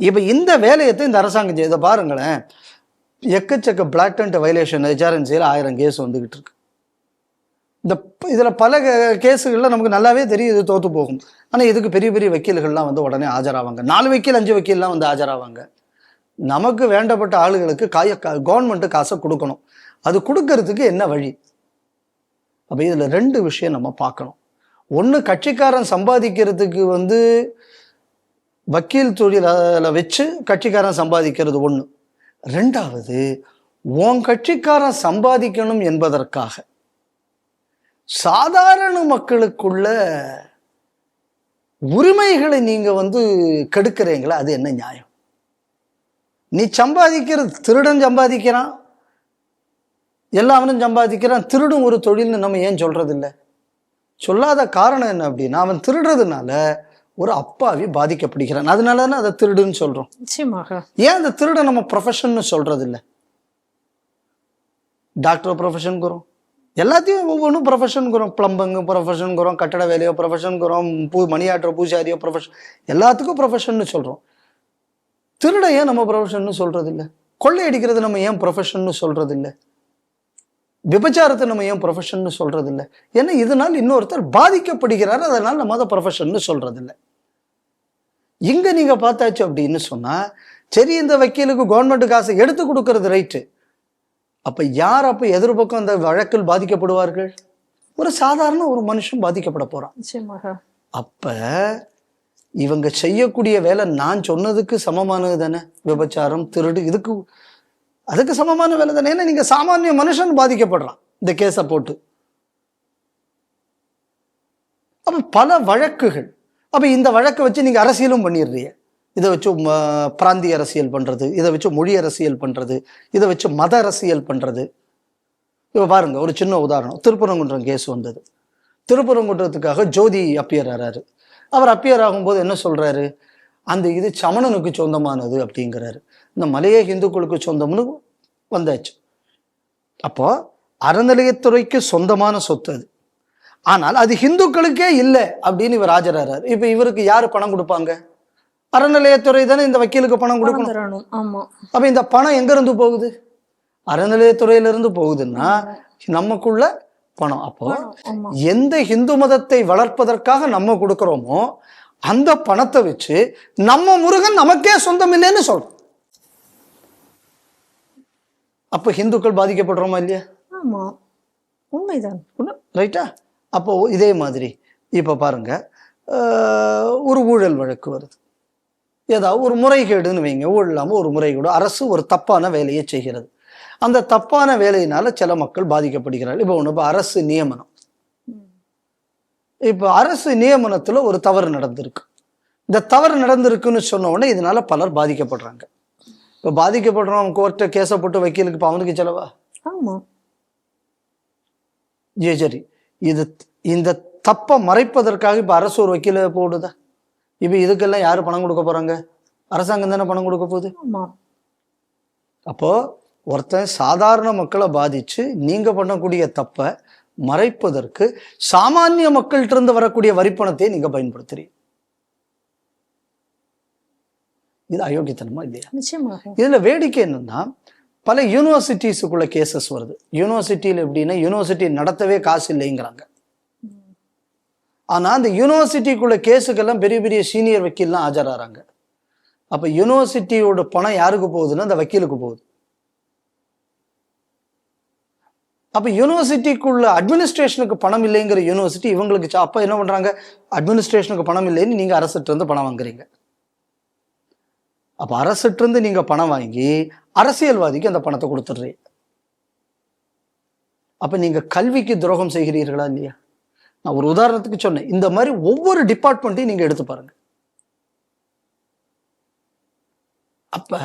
இப்போ இந்த வேலையத்தை இந்த அரசாங்கம் செய்த பாருங்களேன், எக்கச்சக்க பிளாக்டன்ட் வயலேஷன் HRNCயில் 1000 கேஸ் வந்துக்கிட்டு இருக்கு. இதில் பல கேஸுகளில் நமக்கு நல்லாவே தெரியும் இது தோற்று போகும். ஆனால் இதுக்கு பெரிய பெரிய வக்கீல்கள்லாம் வந்து உடனே ஆஜராவாங்க. 4 வக்கீல் 5 வக்கீல்லாம் வந்து ஆஜராவாங்க. நமக்கு வேண்டப்பட்ட ஆளுகளுக்கு கவர்மெண்ட்டு காசை கொடுக்கணும். அது கொடுக்கறதுக்கு என்ன வழி? அப்போ இதில் 2 விஷயம் நம்ம பார்க்கணும். ஒன்று, கட்சிக்காரன் சம்பாதிக்கிறதுக்கு வந்து வக்கீல் தொழிலை வச்சு கட்சிக்காரன் சம்பாதிக்கிறது ஒன்று. 2வது, உன் கட்சிக்காரன் சம்பாதிக்கணும் என்பதற்காக சாதாரண மக்களுக்குள்ள உரிமைகளை நீங்க வந்து கெடுக்கிறீங்களா? அது என்ன நியாயம்? நீ சம்பாதிக்கிறது, திருடன் சம்பாதிக்கிறான், எல்லாவனும் சம்பாதிக்கிறான், திருடும் ஒரு தொழில்னு நம்ம ஏன் சொல்றது இல்லை? சொல்லாத காரணம் என்ன அப்படின்னா, அவன் திருடுறதுனால ஒரு அப்பாவி பாதிக்கப்படுகிறான். அதனால தானே அதை திருடுன்னு சொல்றோம். நிச்சயமாக. ஏன் அந்த திருட நம்ம ப்ரொஃபஷன் சொல்றது இல்லை? டாக்டர் ப்ரொஃபஷனுக்குறோம், எல்லாத்தையும் ஒவ்வொன்றும் ப்ரொஃபஷனுக்குறோம். பிளம்பிங் ப்ரொஃபஷனுக்குறோம், கட்டட வேலையோ ப்ரொஃபஷனுக்குறோம், மணியாற்ற பூஜாரியோ ப்ரொஃபஷன், எல்லாத்துக்கும் ப்ரொஃபஷன் சொல்றோம். திருட ஏன் நம்ம ப்ரொஃபஷன் சொல்றது இல்லை? கொள்ளையடிக்கிறது நம்ம ஏன் ப்ரொஃபஷன் சொல்றது இல்லை? விபச்சாரத்தை நம்ம ஏன் ப்ரொஃபஷன் சொல்றது இல்லை? ஏன்னா இதனால் இன்னொருத்தர் பாதிக்கப்படுகிறார், அதனால நம்ம அதை ப்ரொஃபஷன் சொல்றது இல்லை. இங்க நீங்க பார்த்தாச்சு அப்படின்னு சொன்னா, சரி இந்த வக்கீலுக்கு கவர்மெண்ட் காசை எடுத்து கொடுக்கறது ரைட்டு. அப்ப யார் அப்ப எதிர்பக்கம் அந்த வழக்கில் பாதிக்கப்படுவார்கள்? ஒரு சாதாரண ஒரு மனுஷன் பாதிக்கப்பட போறான். நிச்சயமாக. அப்ப இவங்க செய்யக்கூடிய வேலை நான் சொன்னதுக்கு சமமானது தானே? விபச்சாரம், திருடு, அதுக்கு சமமான வேலை தானே? ஏன்னா நீங்க சாமானிய மனுஷன் பாதிக்கப்படுறான் இந்த கேஸை போட்டு. அப்ப பல வழக்குகள். அப்ப இந்த வழக்கை வச்சு நீங்க அரசியலும் பண்ணிடுறீங்க. இதை வச்சு பிராந்திய அரசியல் பண்றது, இதை வச்சு மொழி அரசியல் பண்றது, இதை வச்சு மத அரசியல் பண்றது. இப்போ பாருங்க, ஒரு சின்ன உதாரணம். திருப்பரங்குன்றம் கேஸ் வந்தது. திருப்பரங்குன்றத்துக்காக ஜோதி அப்பியர் ஆறாரு. அவர் அப்பியர் ஆகும்போது என்ன சொல்றாரு? அந்த இது சமணனுக்கு சொந்தமானது அப்படிங்கிறாரு. இந்த மலைய இந்துக்களுக்கு சொந்தம்னு வந்தாச்சு. அப்போ அறநிலையத்துறைக்கு சொந்தமான சொத்து அது. ஆனால் அது இந்துக்களுக்கே இல்லை அப்படின்னு இவர் ஆஜராறாரு. இப்ப இவருக்கு யாரு பணம் கொடுப்பாங்க? அறநிலையத்துறை தானே இந்த வக்கீலுக்கு பணம் கொடுக்கணும். அப்ப இந்த பணம் எங்க இருந்து போகுது? அறநிலையத்துறையிலிருந்து போகுதுன்னா நமக்குள்ள பணம். அப்போ எந்த இந்து மதத்தை வளர்ப்பதற்காக நம்ம கொடுக்கிறோமோ அந்த பணத்தை வச்சு நம்ம முருகன் நமக்கே சொந்தம் இல்லைன்னு சொல்றோம். அப்ப இந்துக்கள் பாதிக்கப்படுறோமா இல்லையா? ஆமா, உண்மைதான். ரைட்டா? அப்போ இதே மாதிரி இப்ப பாருங்க, ஒரு ஊழல் வழக்கு வருது. ஏதாவது ஒரு முறைகேடுன்னு வைங்க, ஊழலாம ஒரு முறைகேடு, அரசு ஒரு தப்பான வேலையை செய்கிறது. அந்த தப்பான வேலையினால சில மக்கள் பாதிக்கப்படுகிறார்கள். இப்போ அரசு நியமனம். இப்போ அரசு நியமனத்துல ஒரு தவறு நடந்திருக்கு. இந்த தவறு நடந்திருக்குன்னு சொன்ன உடனே இதனால பலர் பாதிக்கப்படுறாங்க. இப்போ பாதிக்கப்படுறோம், கோர்ட்டை கேஸை போட்டு வக்கீலுக்கு இப்போ அவனுக்கு செலவா? ஆமா. சரி, இந்த தப்பை மறைப்பதற்காக இப்போ அரசு ஒரு வக்கீல போடுதா? இப்போ இதுக்கெல்லாம் யாரு பணம் கொடுக்க போறாங்க? அரசாங்கம் தானே பணம் கொடுக்க போகுது. அப்போ ஒருத்தன் சாதாரண மக்களை பாதிச்சு நீங்க பண்ணக்கூடிய தப்பை மறைப்பதற்கு சாமானிய மக்கள்கிட்ட இருந்து வரக்கூடிய வரிப்பணத்தை நீங்க பயன்படுத்துறீங்க. இது அயோக்கியத்தனமா இல்லையா? இதுல வேடிக்கை என்னன்னா, பல யூனிவர்சிட்டிஸுக்குள்ள கேசஸ் வருது. யூனிவர்சிட்டியில எப்படின்னா, யூனிவர்சிட்டி நடத்தவே காசு இல்லைங்கிறாங்க. ஆனா அந்த யூனிவர்சிட்டிக்குள்ள கேஸுக்கெல்லாம் பெரிய பெரிய சீனியர் வக்கீல்லாம் ஆஜராறாங்க. அப்ப யூனிவர்சிட்டியோட பணம் யாருக்கு போகுதுன்னா அந்த வக்கீலுக்கு போகுது. அப்ப யூனிவர்சிட்டிக்குள்ள அட்மினிஸ்ட்ரேஷனுக்கு பணம் இல்லைங்கிற யூனிவர்சிட்டி இவங்களுக்கு அப்ப என்ன பண்றாங்க? அட்மினிஸ்ட்ரேஷனுக்கு பணம் இல்லைன்னு நீங்க அரசிட்ட இருந்து பணம் வாங்குறீங்க. அப்ப அரசிட்ட இருந்து நீங்க பணம் வாங்கி அரசியல்வாதிக்கு அந்த பணத்தை கொடுத்துடுறீங்க. அப்ப நீங்க கல்விக்கு துரோகம் செய்கிறீர்களா இல்லையா? நான் ஒரு உதாரணத்துக்கு சொன்னேன். இந்த மாதிரி ஒவ்வொரு டிபார்ட்மெண்ட்டையும் நீங்க எடுத்து பாருங்க. அப்ப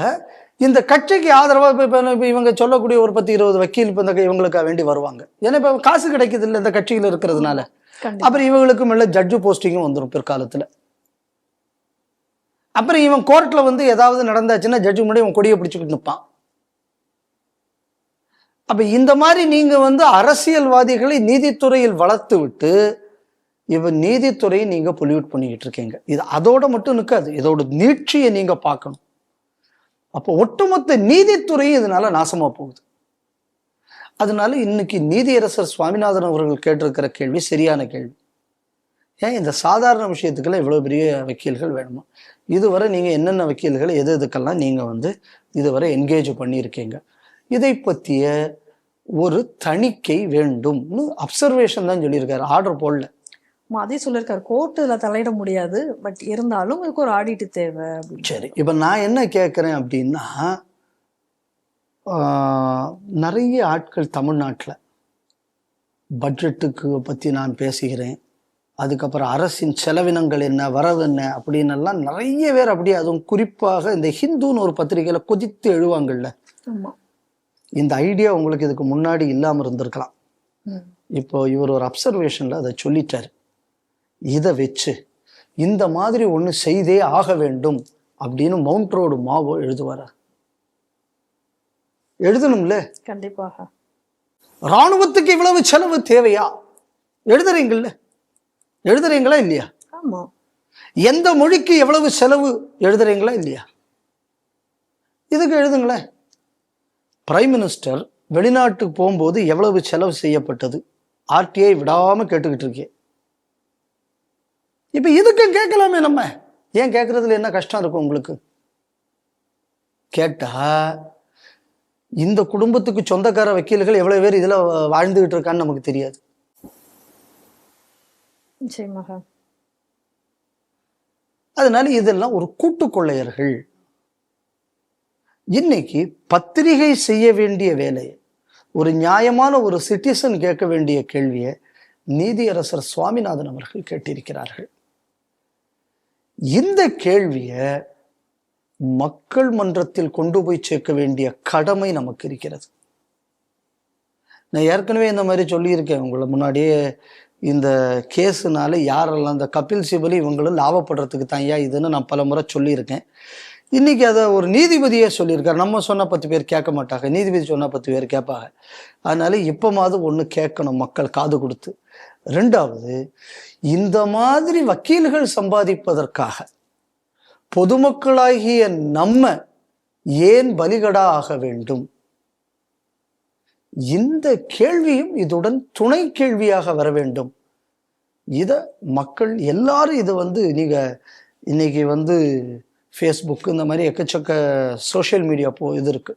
இந்த கட்சிக்கு ஆதரவா இப்ப இவங்க சொல்லக்கூடிய ஒரு 10-20 வக்கீல் இப்ப இந்த இவங்களுக்காக வேண்டி வருவாங்க. ஏன்னா இப்ப காசு கிடைக்குது இல்லை இந்த கட்சியில இருக்கிறதுனால. அப்புறம் இவங்களுக்கு மேல ஜட்ஜு போஸ்டிங்கும் வந்துடும் பிற்காலத்துல. அப்புறம் இவன் கோர்ட்ல வந்து ஏதாவது நடந்தாச்சுன்னா ஜட்ஜு முன்னாடி இவன் கொடியை பிடிச்சுக்கிட்டு நிற்பான். அப்ப இந்த மாதிரி நீங்க வந்து அரசியல்வாதிகளை நீதித்துறையில் வளர்த்து விட்டு இவன் நீதித்துறையை நீங்க பொல்யூட் பண்ணிக்கிட்டு இருக்கீங்க. இது அதோட மட்டும் நிற்காது, இதோட நீட்சியை நீங்க பார்க்கணும். அப்போ ஒட்டுமொத்த நீதித்துறையும் இதனால நாசமா போகுது. அதனால இன்னைக்கு நீதியரசர் சுவாமிநாதன் அவர்கள் கேட்டிருக்கிற கேள்வி சரியான கேள்வி. ஏன் இந்த சாதாரண விஷயத்துக்கெல்லாம் இவ்வளோ பெரிய வக்கீல்கள் வேணுமா? இதுவரை நீங்கள் என்னென்ன வக்கீல்கள் எது எதுக்கெல்லாம் நீங்கள் இதுவரை என்கேஜ் பண்ணியிருக்கீங்க, இதை பற்றிய ஒரு தணிக்கை வேண்டும்னு அப்சர்வேஷன் தான் சொல்லியிருக்காரு, ஆர்டர் போடல. அதையும் சொல்லியிருக்காரு, கோர்ட்டில் தலையிட முடியாது, பட் இருந்தாலும் இதுக்கு ஒரு ஆடிட்டு தேவை அப்படின்னு. சரி, இப்போ நான் என்ன கேட்குறேன் அப்படின்னா, நிறைய ஆட்கள் தமிழ்நாட்டில் பட்ஜெட்டுக்கு பற்றி நான் பேசுகிறேன், அதுக்கப்புறம் அரசின் செலவினங்கள் என்ன, வரவு என்ன அப்படின்னு எல்லாம் நிறைய பேர் அப்படியே, அதுவும் குறிப்பாக இந்த ஹிந்துன்னு ஒரு பத்திரிகையில் கொதித்து எழுவாங்கள்ல, இந்த ஐடியா உங்களுக்கு இதுக்கு முன்னாடி இல்லாமல் இருந்திருக்கலாம். இப்போ இவர் ஒரு அப்சர்வேஷனில் அதை சொல்லிட்டார். இதை வச்சு இந்த மாதிரி ஒன்று செய்தே ஆக வேண்டும் அப்படின்னு மவுண்ட் ரோடு மாவோ எழுதுவாரா? எழுதணும்ல, கண்டிப்பாக. இராணுவத்துக்கு இவ்வளவு செலவு தேவையா? எழுதுறீங்கல்ல, எழுதுறீங்களா இல்லையா? ஆமா. எந்த மொழிக்கு எவ்வளவு செலவு எழுதுறீங்களா இல்லையா? இதுக்கு எழுதுங்களேன். பிரைம் மினிஸ்டர் வெளிநாட்டுக்கு போகும்போது எவ்வளவு செலவு செய்யப்பட்டது, ஆர்டிஐ விடாம கேட்டுக்கிட்டு இருக்கேன். இப்ப இதுக்கு கேட்கலாமே நம்ம. ஏன் கேட்கறதுல என்ன கஷ்டம் இருக்கும் உங்களுக்கு? கேட்டா இந்த குடும்பத்துக்கு சொந்தக்கார வக்கீல்கள் எவ்வளவு பேர் இதுல வாழ்ந்துகிட்டு இருக்கான்னு நமக்கு தெரியாது. அதனால இதெல்லாம் ஒரு கூட்டு கொள்ளையர்கள். இன்னைக்கு பத்திரிகை செய்ய வேண்டிய வேலையை, ஒரு நியாயமான ஒரு சிட்டிசன் கேட்க வேண்டிய கேள்வியை நீதியரசர் சுவாமிநாதன் அவர்கள் கேட்டிருக்கிறார்கள். இந்த கேள்வியை மக்கள் மன்றத்தில் கொண்டு போய் சேர்க்க வேண்டிய கடமை நமக்கு இருக்கிறது. நான் ஏற்கனவே இந்த மாதிரி சொல்லியிருக்கேன் உங்களை முன்னாடியே. இந்த கேஸுனால யாரெல்லாம், இந்த கபில் சிபல் இவங்களும் லாபப்படுறதுக்கு தான் இதுன்னு நான் பல முறை சொல்லியிருக்கேன். இன்னைக்கு அதை ஒரு நீதிபதியே சொல்லியிருக்காரு. நம்ம சொன்ன 10 பேர் கேட்க மாட்டாங்க, நீதிபதி சொன்ன 10 பேர் கேட்பாங்க. அதனால இப்போமாவது ஒன்று கேட்கணும் மக்கள் காது கொடுத்து. ரெண்டாவது, இந்த மாதிரி வக்கீல்கள் சம்பாதிப்பதற்காக பொதுமக்களாகிய நம்ம ஏன் பலிகடா ஆக வேண்டும்? இந்த கேள்வியும் இதுடன் துணை கேள்வியாக வர வேண்டும். இத மக்கள் எல்லாரும் இதை நீங்க இன்னைக்கு ஃபேஸ்புக் இந்த மாதிரி எக்கச்சக்க சோஷியல் மீடியா இது இருக்கு.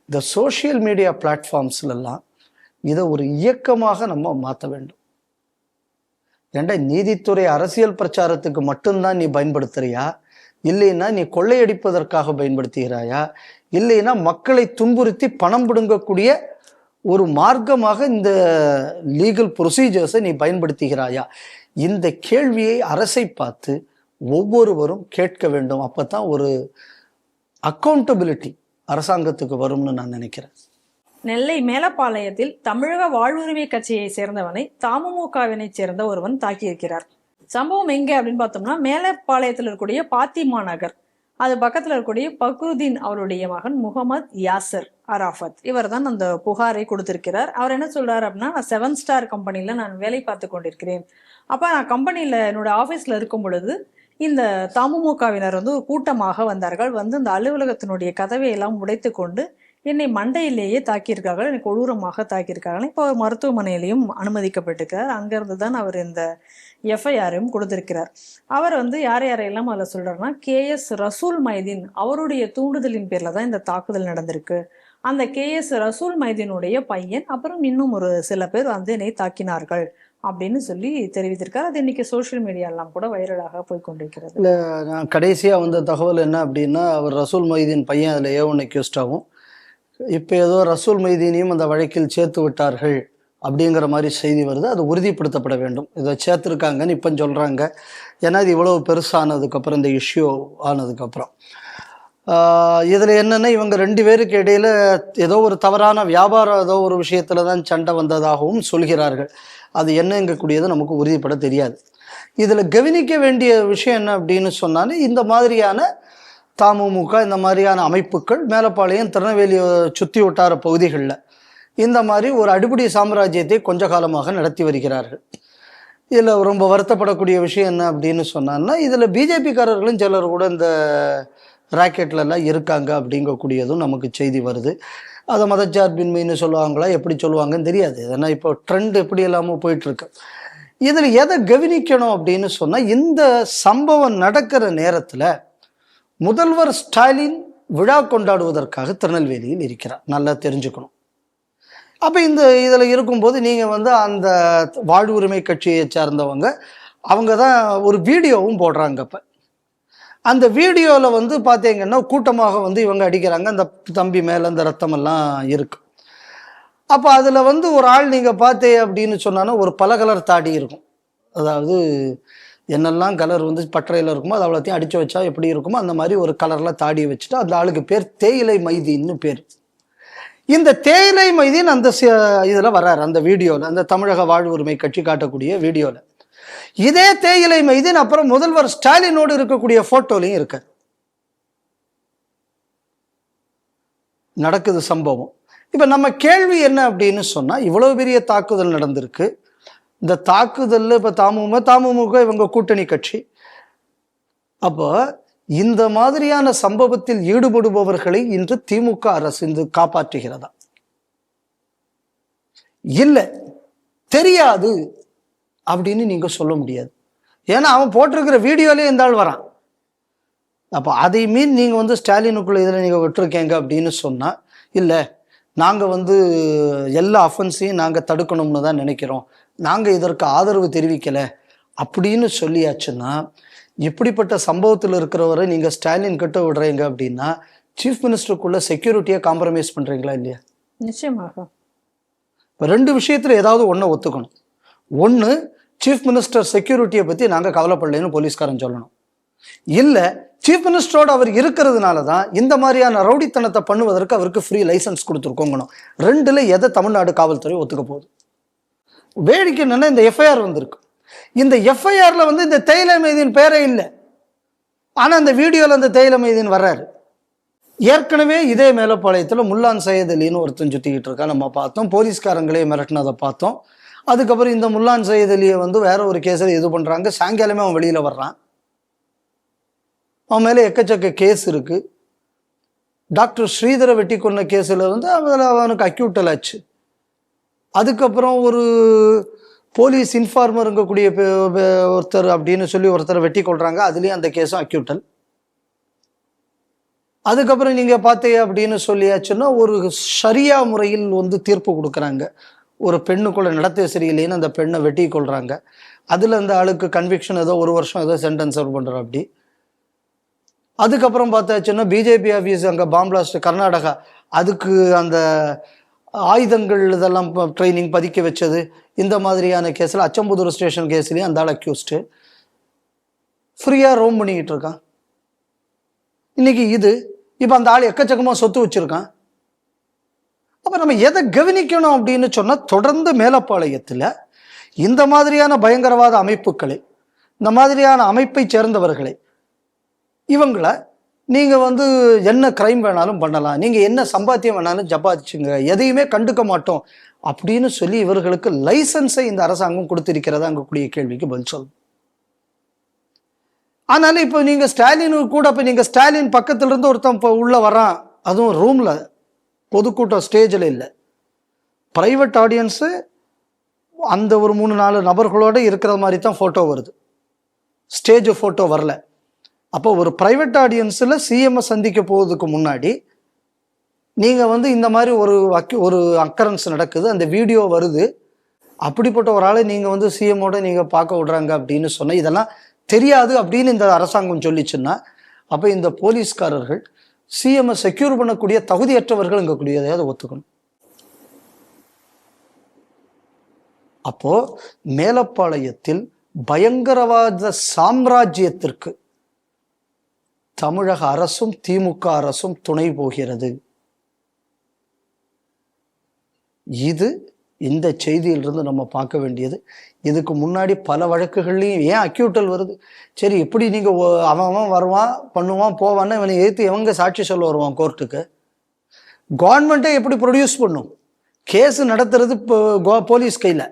இந்த சோஷியல் மீடியா பிளாட்ஃபார்ம்ஸ்லாம் இதை ஒரு இயக்கமாக நம்ம மாற்ற வேண்டும். ஏண்டா, நீதித்துறை அரசியல் பிரச்சாரத்துக்கு மட்டும்தான் நீ பயன்படுத்துறியா, இல்லைன்னா நீ கொள்ளையடிப்பதற்காக பயன்படுத்துகிறாயா, இல்லைன்னா மக்களை துன்புறுத்தி பணம் பிடுங்கக்கூடிய ஒரு மார்க்கமாக இந்த லீகல் ப்ரொசீஜர்ஸை நீ பயன்படுத்துகிறாயா? இந்த கேள்வியை அரசை பார்த்து ஒவ்வொருவரும் கேட்க வேண்டும். அப்பதான் ஒரு அக்கௌண்டபிலிட்டி அரசாங்கத்துக்கு வரும்னு நான் நினைக்கிறேன். நெல்லை மேலப்பாளையத்தில் தமிழக வாழ்வுரிமை கட்சியை சேர்ந்தவனை தமுமுகவினை சேர்ந்த ஒருவன் தாக்கியிருக்கிறார். சம்பவம் எங்க அப்படின்னு பார்த்தோம்னா, மேலப்பாளையத்தில் இருக்கக்கூடிய பாத்திமா நகர், அது பக்கத்தில் இருக்கக்கூடிய பக்ருதீன் அவருடைய மகன் முகமது யாசர் அராஃபத், இவர் தான் அந்த புகாரை கொடுத்திருக்கிறார். அவர் என்ன சொல்றாரு அப்படின்னா, நான் 7 ஸ்டார் கம்பெனியில் நான் வேலை பார்த்து கொண்டிருக்கிறேன். அப்போ நான் கம்பெனியில் என்னோட ஆஃபீஸில் இருக்கும் பொழுது இந்த தமுமுகவினர் ஒரு கூட்டமாக வந்தார்கள். இந்த அலுவலகத்தினுடைய கதவை எல்லாம் உடைத்து கொண்டு என்னை மண்டையிலேயே தாக்கியிருக்கார்கள், எனக்கு கொடூரமாக தாக்கியிருக்கார்கள். இப்போ அவர் மருத்துவமனையிலையும் அனுமதிக்கப்பட்டிருக்கிறார். அங்கிருந்து தான் அவர் இந்த எஃப்ஐஆரையும் கொடுத்திருக்கிறார். அவர் யார் யாரையெல்லாம் அதில் சொல்றாருன்னா, KS ரசூல் மைதீன் அவருடைய தூண்டுதலின் பேர்ல தான் இந்த தாக்குதல் நடந்திருக்கு. அந்த KS ரசூல் மைதீனுடைய பையன், அப்புறம் இன்னும் ஒரு சில பேர் என்னை தாக்கினார்கள் அப்படின்னு சொல்லி தெரிவித்திருக்காரு. அது இன்னைக்கு சோசியல் மீடியாலாம் கூட வைரலாக போய் கொண்டிருக்கிறது. இல்லை, நான் கடைசியாக வந்த தகவல் என்ன அப்படின்னா, அவர் ரசூல் மைதீன் பையன் அதில் A1 அக்யூஸ்ட் ஆகும். இப்போ ஏதோ ரசூல் மைதீனையும் அந்த வழக்கில் சேர்த்து விட்டார்கள் அப்படிங்கிற மாதிரி செய்தி வருது. அது உறுதிப்படுத்தப்பட வேண்டும். இதை சேர்த்துருக்காங்கன்னு இப்போ சொல்கிறாங்க. ஏன்னா இது இவ்வளவு பெருசானதுக்கப்புறம், இந்த இஷ்யூ ஆனதுக்கப்புறம் இதில் என்னென்னா, இவங்க 2 பேருக்கு இடையில் ஏதோ ஒரு தவறான வியாபாரம் ஏதோ ஒரு விஷயத்தில் தான் சண்டை வந்ததாகவும் சொல்கிறார்கள். அது என்னங்கக்கூடியது நமக்கு உறுதிப்பட தெரியாது. இதில் கவனிக்க வேண்டிய விஷயம் என்ன அப்படின்னு சொன்னாலே, இந்த மாதிரியான தமுமுக இந்த மாதிரியான அமைப்புகள் மேலப்பாளையம் திருநெல்வேலியை சுற்றி வட்டார பகுதிகளில் இந்த மாதிரி ஒரு அடிப்படை சாம்ராஜ்யத்தை கொஞ்ச காலமாக நடத்தி வருகிறார்கள். இதில் ரொம்ப வருத்தப்படக்கூடிய விஷயம் என்ன அப்படின்னு சொன்னான்னா, இதில் பிஜேபிக்காரர்களும் சிலர் கூட இந்த ராக்கெட்லலாம் இருக்காங்க அப்படிங்கக்கூடியதும் நமக்கு செய்தி வருது. அதை மதச்சார்பின்மைன்னு சொல்லுவாங்களா, எப்படி சொல்லுவாங்கன்னு தெரியாது. ஏன்னா இப்போ ட்ரெண்ட் எப்படி இல்லாமல் போயிட்டுருக்கு. இதில் எதை கவனிக்கணும் அப்படின்னு சொன்னால், இந்த சம்பவம் நடக்கிற நேரத்தில் முதல்வர் ஸ்டாலின் விழா கொண்டாடுவதற்காக திருநெல்வேலியில் இருக்கிறார். நல்லா தெரிஞ்சுக்கணும். அப்போ இதில் இருக்கும்போது நீங்கள் வந்து அந்த வாழ்வுரிமை கட்சியை சார்ந்தவங்க அவங்க தான் ஒரு வீடியோவும் போடுறாங்க. அப்போ அந்த வீடியோவில் வந்து பார்த்தீங்கன்னா கூட்டமாக வந்து இவங்க அடிக்கிறாங்க. அந்த தம்பி மேலே அந்த ரத்தமெல்லாம் இருக்கு. அப்போ அதில் வந்து ஒரு ஆள் நீங்கள் பார்த்தே அப்படின்னு சொன்னாலும் ஒரு பல கலர் தாடி இருக்கும். அதாவது என்னெல்லாம் கலர் வந்து பட்டறையில் இருக்குமோ அது அவ்வளோத்தையும் அடித்து வச்சா எப்படி இருக்குமோ அந்த மாதிரி ஒரு கலரில் தாடி வச்சுட்டு அந்த ஆளுக்கு பேர் தேயிலை மைதீன்னு பேர். இந்த தேயிலை மைதீன் அந்த இதில் வர்றாரு, அந்த வீடியோவில், அந்த தமிழக வாழ்வுரிமை கட்சி காட்டக்கூடிய வீடியோவில். இதே தேயிலை மைதீன் அப்புறம் முதல்வர் ஸ்டாலினோடு இருக்கக்கூடிய போட்டோலையும் இருக்கு. நடக்குது சம்பவம். இப்போ நம்ம கேள்வி என்ன அப்படின்னு சொன்னால், இவ்வளவு பெரிய தாக்குதல் நடந்திருக்கு. இந்த தாக்குதலில் இப்போ தமுமுக இவங்க கூட்டணி கட்சி. அப்போ இந்த மாதிரியான சம்பவத்தில் ஈடுபடுபவர்களை இன்று திமுக அரசு இன்று காப்பாற்றுகிறதா? இல்லை, தெரியாது அப்படின்னு நீங்க சொல்ல முடியாது. ஏன்னா அவன் போட்டிருக்கிற வீடியோலேயே இந்த ஆள் வரான். அப்போ அதை மீன் நீங்கள் வந்து ஸ்டாலினுக்குள்ள இதில் நீங்கள் விட்டுருக்கீங்க அப்படின்னு சொன்னால், இல்லை நாங்கள் வந்து எல்லா அஃபென்ஸையும் நாங்கள் தடுக்கணும்னு தான் நினைக்கிறோம், நாங்கள் இதற்கு ஆதரவு தெரிவிக்கலை அப்படின்னு சொல்லியாச்சுன்னா, இப்படிப்பட்ட சம்பவத்தில் இருக்கிறவரை நீங்கள் ஸ்டாலின் கிட்ட விடுறீங்க அப்படின்னா சீஃப் மினிஸ்டருக்குள்ள செக்யூரிட்டியை காம்ப்ரமைஸ் பண்ணுறீங்களா இல்லையா? நிச்சயமாக. இப்போ ரெண்டு விஷயத்தில் ஏதாவது ஒன்றை ஒத்துக்கணும். ஒன்று, சீஃப் மினிஸ்டர் செக்யூரிட்டியை பற்றி நாங்கள் கவலைப்படலைன்னு போலீஸ்காரன் சொல்லணும். இல்லை, சீஃப் மினிஸ்டரோடு அவர் இருக்கிறதுனால தான் இந்த மாதிரியான ரவுடித்தனத்தை பண்ணுவதற்கு அவருக்கு ஃப்ரீ லைசன்ஸ் கொடுத்துருக்கோங்கணும். ரெண்டில் எதை தமிழ்நாடு காவல்துறை ஒத்துக்க போகுது? வேடிக்கை என்னன்னா, இந்த எஃப்ஐஆர் வந்திருக்கு. இந்த எஃப்ஐஆரில் வந்து இந்த தேயிலை மைதீன் பேரே இல்லை. ஆனால் அந்த வீடியோவில் அந்த தேயிலை மைதீன் வர்றாரு. ஏற்கனவே இதே மேலப்பாளையத்தில் முல்லான் சையத் அலின்னு ஒருத்தன் சுற்றிக்கிட்டு இருக்கா, நம்ம பார்த்தோம். போலீஸ்காரங்களே மிரட்டினதை பார்த்தோம். அதுக்கப்புறம் இந்த முல்லான் சையத் அலியை வந்து வேற ஒரு கேஸில் இது பண்ணுறாங்க. சாயங்காலமே அவன் வெளியில் வர்றான். அவன் மேலே எக்கச்சக்க கேஸ் இருக்குது. டாக்டர் ஸ்ரீதரை வெட்டி கொண்ட கேஸில் வந்து அவனுக்கு அக்யூட்டல் ஆச்சு. அதுக்கப்புறம் ஒரு போலீஸ் இன்ஃபார்மர் இருக்கக்கூடிய ஒருத்தர் அப்படின்னு சொல்லி ஒருத்தரை வெட்டி கொள்றாங்க. அதுலேயும் அந்த கேஸும் அக்யூட்டல். அதுக்கப்புறம் நீங்கள் பார்த்தீங்க அப்படின்னு சொல்லியாச்சுன்னா, ஒரு ஷரியா முறையில் வந்து தீர்ப்பு கொடுக்குறாங்க. ஒரு பெண்ணுக்குள்ள நடத்தை சரியில்லைன்னு அந்த பெண்ணை வெட்டி கொள்றாங்க. அதில் அந்த ஆளுக்கு கன்விக்ஷன் ஏதோ 1 வருஷம் ஏதோ சென்டென்ஸ் சர்வ் பண்ணுற அப்படி. அதுக்கப்புறம் பார்த்தாச்சுன்னா பிஜேபி ஆஃபீஸ் அங்கே பாம் பிளாஸ்ட் கர்நாடகா, அதுக்கு அந்த ஆயுதங்கள் இதெல்லாம் ட்ரைனிங் பதிக்க வச்சது, இந்த மாதிரியான கேஸில் அச்சம்புதூர் ஸ்டேஷன் கேஸ்லேயும் அந்த ஆள் அக்யூஸ்டு ஃப்ரீயாக ரோம் பண்ணிக்கிட்டு இருக்கான். இன்னைக்கு இது இப்போ அந்த ஆள் எக்கச்சக்கமாக சொத்து வச்சுருக்கான். அப்போ நம்ம எதை கவனிக்கணும் அப்படின்னு சொன்னால், தொடர்ந்து மேலப்பாளையத்தில் இந்த மாதிரியான பயங்கரவாத அமைப்புகளை, இந்த மாதிரியான அமைப்பை சேர்ந்தவர்களை, இவங்களை நீங்கள் வந்து என்ன கிரைம் வேணாலும் பண்ணலாம், நீங்கள் என்ன சம்பாத்தியம் வேணாலும் சம்பாதிச்சுங்க, எதையுமே கண்டுக்க மாட்டோம் அப்படின்னு சொல்லி இவர்களுக்கு லைசன்ஸை இந்த அரசாங்கம் கொடுத்திருக்கிறதா அங்கக்கூடிய கேள்விக்கு பதில் சொல்லும். அதனால இப்போ நீங்கள் ஸ்டாலின் கூட, இப்போ நீங்கள் ஸ்டாலின் பக்கத்துல இருந்து ஒருத்தன் இப்போ உள்ள வரான், அதுவும் ரூம்ல, பொதுக்கூட்டம் ஸ்டேஜில் இல்லை, பிரைவேட் ஆடியன்ஸு, அந்த ஒரு 3-4 நபர்களோடு இருக்கிற மாதிரி தான் ஃபோட்டோ வருது, ஸ்டேஜ் ஃபோட்டோ வரல. அப்போ ஒரு ப்ரைவேட் ஆடியன்ஸில் சிஎம்ஐ சந்திக்க போவதுக்கு முன்னாடி நீங்கள் வந்து இந்த மாதிரி ஒரு அக்கரன்ஸ் நடக்குது, அந்த வீடியோ வருது, அப்படிப்பட்ட ஒரு ஆளை நீங்கள் வந்து சிஎம்மோட நீங்கள் பார்க்க விடுறாங்க அப்படின்னு சொன்னால், இதெல்லாம் தெரியாது அப்படின்னு இந்த அரசாங்கம் சொல்லிச்சுன்னா, அப்போ இந்த போலீஸ்காரர்கள் சிஎம்ஐ செக்யூர் பண்ணக்கூடிய தகுதியற்றவர்கள் இங்கக்கூடியதை ஒத்துக்கணும். அப்போ மேலப்பாளையத்தில் பயங்கரவாத சாம்ராஜ்யத்திற்கு தமிழக அரசும் திமுக அரசும் துணை போகிறது. இது இந்த செய்தியிலிருந்து நம்ம பார்க்க வேண்டியது. இதுக்கு முன்னாடி பல வழக்குகள்லையும் ஏன் அக்யூட்டல் வருது? சரி, எப்படி நீங்கள் அவன் வருவான், பண்ணுவான், போவான்னு இவனை எதிர்த்து எவங்க சாட்சி சொல்ல வருவான் கோர்ட்டுக்கு? கவர்மெண்ட்டே எப்படி ப்ரொடியூஸ் பண்ணும்? கேஸ் நடத்துறது இப்போ போலீஸ் கையில்.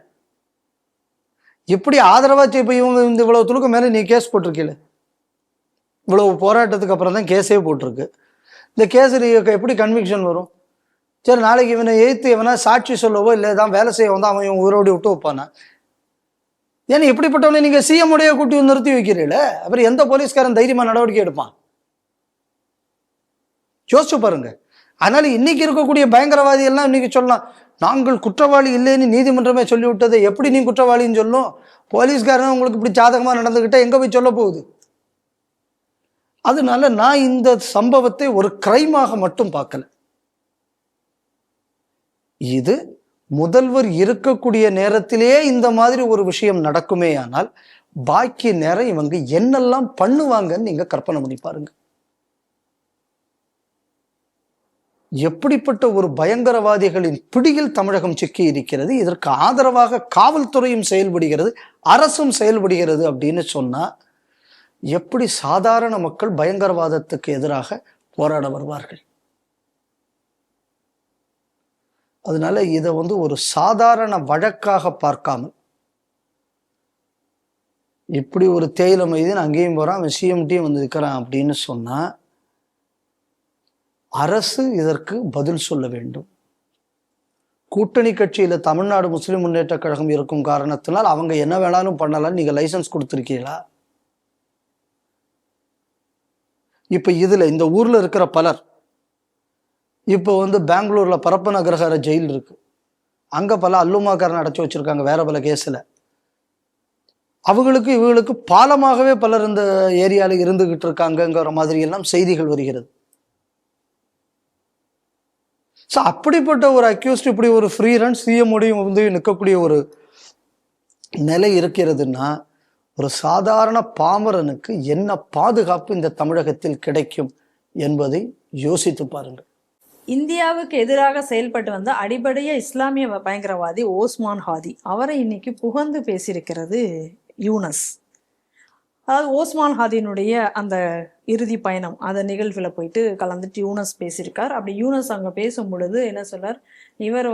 எப்படி ஆதரவாச்சு? இப்போ இவங்க இந்த இவ்வளவு துணுக்கு மேலே நீ கேஸ் போட்டிருக்கீல, இவ்வளவு போராட்டத்துக்கு அப்புறம் தான் கேஸே போட்டிருக்கு. இந்த கேஸ் எப்படி கன்விக்ஷன் வரும்? சரி, நாளைக்கு இவனை எதிர்த்து இவனா சாட்சி சொல்லவோ இல்லை தான் வேலை செய்ய வந்தால் அவன் இவன் உயிரோடி விட்டு வைப்பானா? ஏன்னா இப்படிப்பட்டவனை நீங்கள் சிஎம் உடைய கூட்டி வந்து நிறுத்தி வைக்கிறீங்கள, அப்புறம் எந்த போலீஸ்காரன் தைரியமாக நடவடிக்கை எடுப்பான்? யோசிச்சு பாருங்க. அதனால இன்னைக்கு இருக்கக்கூடிய பயங்கரவாதி எல்லாம் இன்னைக்கு சொல்லலாம், நாங்கள் குற்றவாளி இல்லைன்னு நீதிமன்றமே சொல்லிவிட்டதை எப்படி நீ குற்றவாளின்னு சொல்லும்? போலீஸ்காரன் உங்களுக்கு இப்படி சாதகமாக நடந்துக்கிட்டா எங்கே போய் சொல்ல போகுது? அதனால நான் இந்த சம்பவத்தை ஒரு கிரைமாக மட்டும் பார்க்கல. இது முதல்வர் இருக்கக்கூடிய நேரத்திலேயே இந்த மாதிரி ஒரு விஷயம் நடக்குமே ஆனால் பாக்கி நேரம் இவங்க என்னெல்லாம் பண்ணுவாங்கன்னு நீங்க கற்பனை பண்ணி பாருங்க. எப்படிப்பட்ட ஒரு பயங்கரவாதிகளின் பிடியில் தமிழகம் சிக்கி இருக்கிறது. இதற்கு ஆதரவாக காவல்துறையும் செயல்படுகிறது, அரசும் செயல்படுகிறது அப்படின்னு சொன்னா எப்படி சாதாரண மக்கள் பயங்கரவாதத்துக்கு எதிராக போராட வருவார்கள்? அதனால இதை ஒரு சாதாரண வழக்காக பார்க்காமல், இப்படி ஒரு தேயிலை மைதீன் அங்கேயும் போறான், அவன் சிஎம்டியும் வந்து இருக்கிறான் அப்படின்னு சொன்னா அரசு இதற்கு பதில் சொல்ல வேண்டும். கூட்டணி கட்சியில தமிழ்நாடு முஸ்லிம் முன்னேற்ற கழகம் இருக்கும் காரணத்தினால் அவங்க என்ன வேணாலும் பண்ணலாம், நீங்க லைசன்ஸ் கொடுத்துருக்கீங்களா? இப்ப இதுல இந்த ஊர்ல இருக்கிற பலர் இப்போ பெங்களூர்ல பரப்பன அக்ரஹார ஜெயில் இருக்கு, அங்க பல அல்லுமாக்காரன் அடைச்சி வச்சிருக்காங்க வேற பல கேஸ்ல. அவங்களுக்கு இவங்களுக்கு பாலமாகவே பலர் இந்த ஏரியால இருந்துகிட்டு இருக்காங்கங்கிற மாதிரி எல்லாம் செய்திகள் வருகிறது. ஸோ அப்படிப்பட்ட ஒரு அக்யூஸ்ட் இப்படி ஒரு ஃப்ரீ ரன் சிஎம்ஓடையும் நிற்கக்கூடிய ஒரு நிலை இருக்கிறதுன்னா ஒரு சாதாரண பாமரனுக்கு என்ன பாதுகாப்பு இந்த தமிழகத்தில் கிடைக்கும் என்பதை யோசித்து பாருங்கள். இந்தியாவுக்கு எதிராக செயல்பட்டு வந்த அடிப்படைய இஸ்லாமிய பயங்கரவாதி ஓஸ்மான் ஹாதி, அவரை இன்னைக்கு புகழ்ந்து பேசியிருக்கிறது யூனஸ். அதாவது ஓஸ்மான் ஹாதியினுடைய அந்த இறுதி பயணம் அந்த நிகழ்வில் போயிட்டு கலந்துட்டு யூனஸ் பேசியிருக்கார். அப்படி யூனஸ் அங்கே பேசும் பொழுது என்ன சொன்னார், இவர்